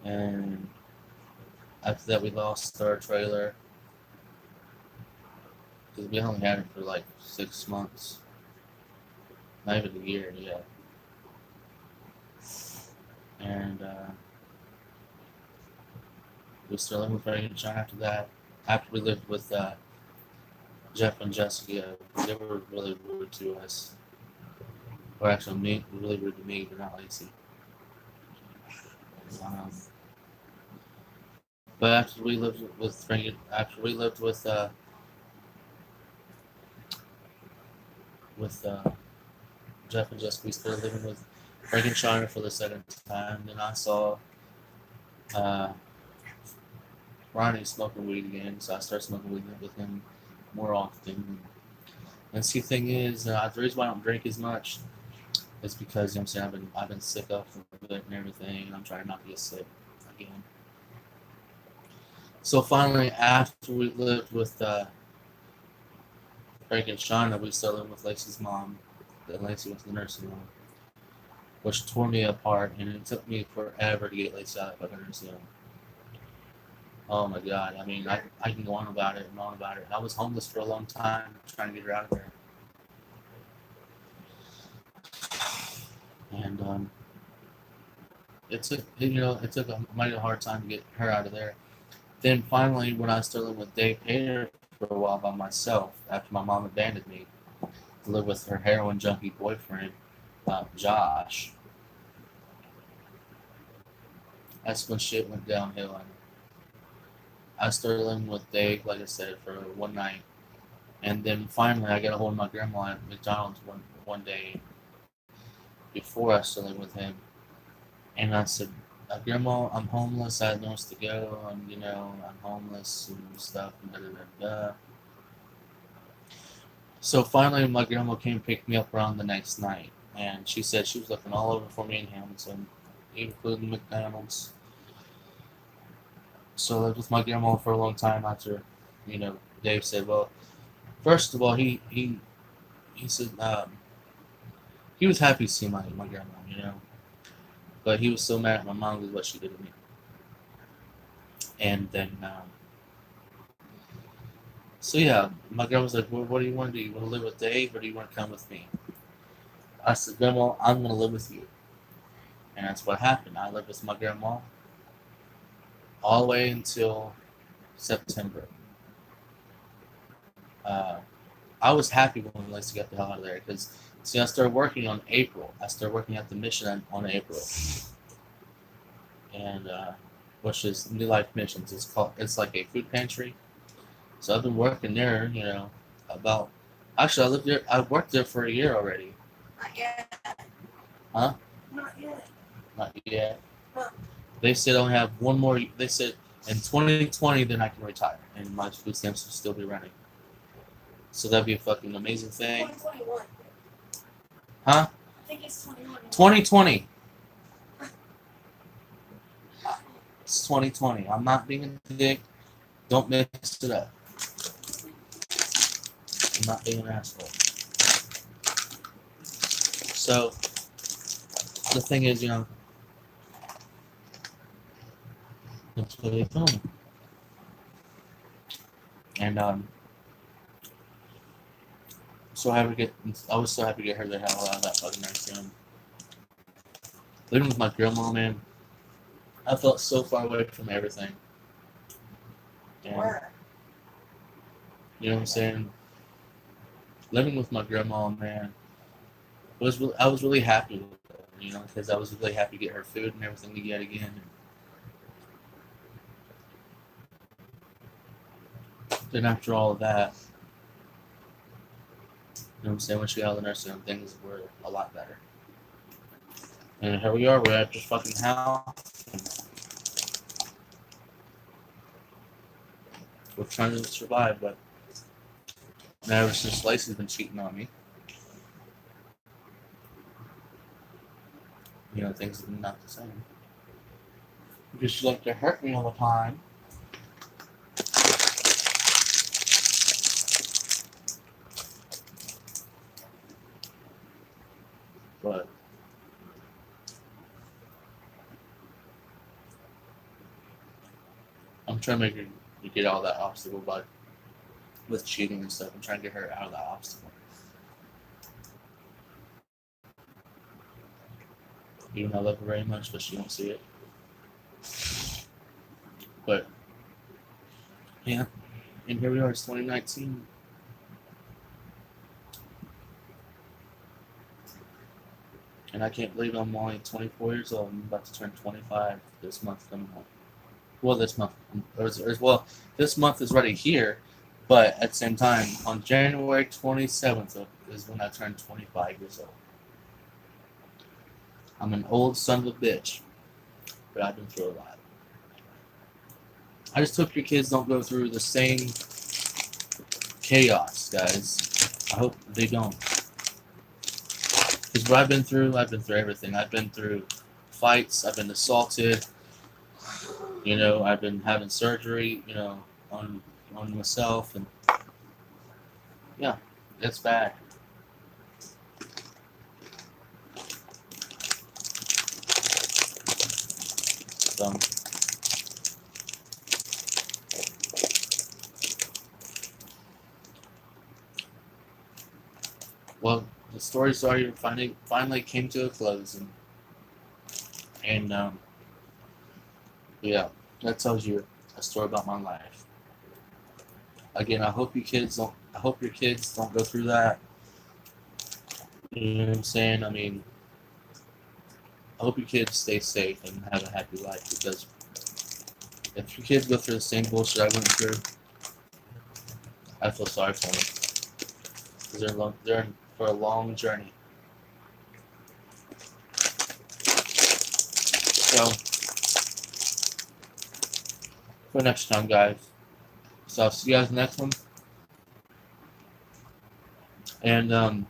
And after that, we lost our trailer. Because we only had it for like 6 months. Not even a year yet. And we started living with Frank and Sean after that. After we lived with Jeff and Jessica, they were really rude to us. Or actually, me, really rude to me, but not Lacey. But after we lived with Frank, after we lived with Jeff and Jessica, we started living with Frank and Sean for the second time. Then I saw Ronnie smoking weed again, so I started smoking weed with him more often. And see, the thing is, the reason why I don't drink as much is because, you know what I'm saying, I've been sick up from it and everything, and I'm trying not to get sick again. So finally, after we lived with Frank and Shauna, we started living with Lacey's mom. Then Lacey went to the nursing home, which tore me apart, and it took me forever to get Lacey out of the nursing home. Oh my God! I mean, I can go on about it and on about it. I was homeless for a long time, trying to get her out of there, and it took a mighty hard time to get her out of there. Then finally, when I started living with Dave Pater for a while by myself, after my mom abandoned me to live with her heroin junkie boyfriend, Josh, that's when shit went downhill. And I started living with Dave, like I said, for one night. And then finally, I got a hold of my grandma at McDonald's one day before I started living with him. And I said, Grandma, I'm homeless. I have nowhere to go. I'm homeless and stuff. And da, da, da, da. So finally, my grandma came and picked me up around the next night. And she said she was looking all over for me in Hamilton, including McDonald's. So I lived with my grandma for a long time after, Dave said, well, first of all, he said he was happy to see my grandma, but he was so mad at my mom with what she did to me. And then, so yeah, my grandma was like, well, what do you want to do? You want to live with Dave or do you want to come with me? I said, Grandma, I'm going to live with you. And that's what happened. I lived with my grandma all the way until September. I was happy when Lacey got the hell out of there because, see, I started working on April. I started working at the Mission on April, and which is New Life Missions. It's like a food pantry. So I've been working there, actually I worked there for a year already. Not yet. Huh? Not yet. Not yet. Huh. They said I only have one more. They said in 2020 then I can retire and my food stamps will still be running. So that'd be a fucking amazing thing. 2021. Huh? I think it's 21. 2020. It's 2020. I'm not being a dick. Don't mix it up. I'm not being an asshole. So the thing is, that's what they told me. And so happy to get. I was so happy to get her the hell out of that fucking nursing home. Living with my grandma, man, I felt so far away from everything. And, Where? you know what I'm saying? Living with my grandma, man, I was really happy with it, you know, because I was really happy to get her food and everything to get again. Then after all of that, you know what I'm saying, when she got out of the nursing home, things were a lot better. And here we are, we're at the fucking house. We're trying to survive, but ever since Lacey's been cheating on me, you know, things have been not the same. Because she liked to hurt me all the time. But I'm trying to make her get out of that obstacle, but with cheating and stuff, I'm trying to get her out of that obstacle. Even though I love her very much, but she won't see it. But yeah, and here we are, it's 2019. And I can't believe I'm only 24 years old. I'm about to turn 25 this month coming up. Well, this month, well, this month is already here, but at the same time, on January 27th is when I turn 25 years old. I'm an old son of a bitch, but I've been through a lot. I just hope your kids don't go through the same chaos, guys. I hope they don't. Because what I've been through everything. I've been through fights, I've been assaulted, you know, I've been having surgery, you know, on myself, and yeah, it's bad. So, well, the story finally came to a close, and yeah, that tells you a story about my life. Again, I hope your kids don't go through that. You know what I'm saying? I mean, I hope your kids stay safe and have a happy life, because if your kids go through the same bullshit I went through, I feel sorry for them. Because they're in for a long journey. So, for next time, guys. So I'll see you guys in the next one. And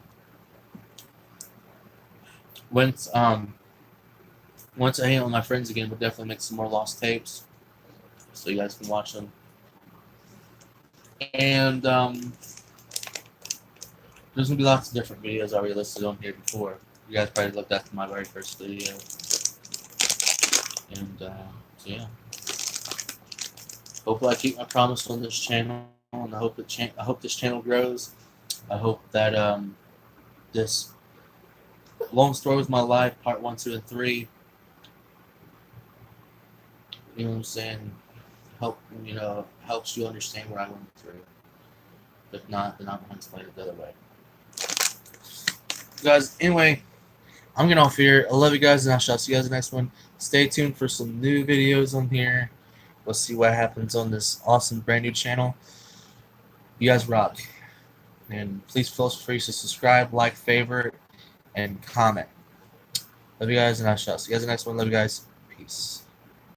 once I hang out with my friends again, we'll definitely make some more lost tapes, so you guys can watch them. And there's gonna be lots of different videos already listed on here before. You guys probably looked at my very first video. And so yeah. Hopefully I keep my promise on this channel, and I hope this channel grows. I hope that this long story with my life, part 1, 2, and 3, you know what I'm saying, helps you understand what I went through. If not, then I'm going to explain it the other way. Guys, anyway, I'm getting off here. I love you guys, and I shall see you guys in the next one. Stay tuned for some new videos on here. We'll see what happens on this awesome brand new channel. You guys rock. And please feel free to subscribe, like, favorite, and comment. Love you guys, and I shall see you guys in the next one. Love you guys. Peace.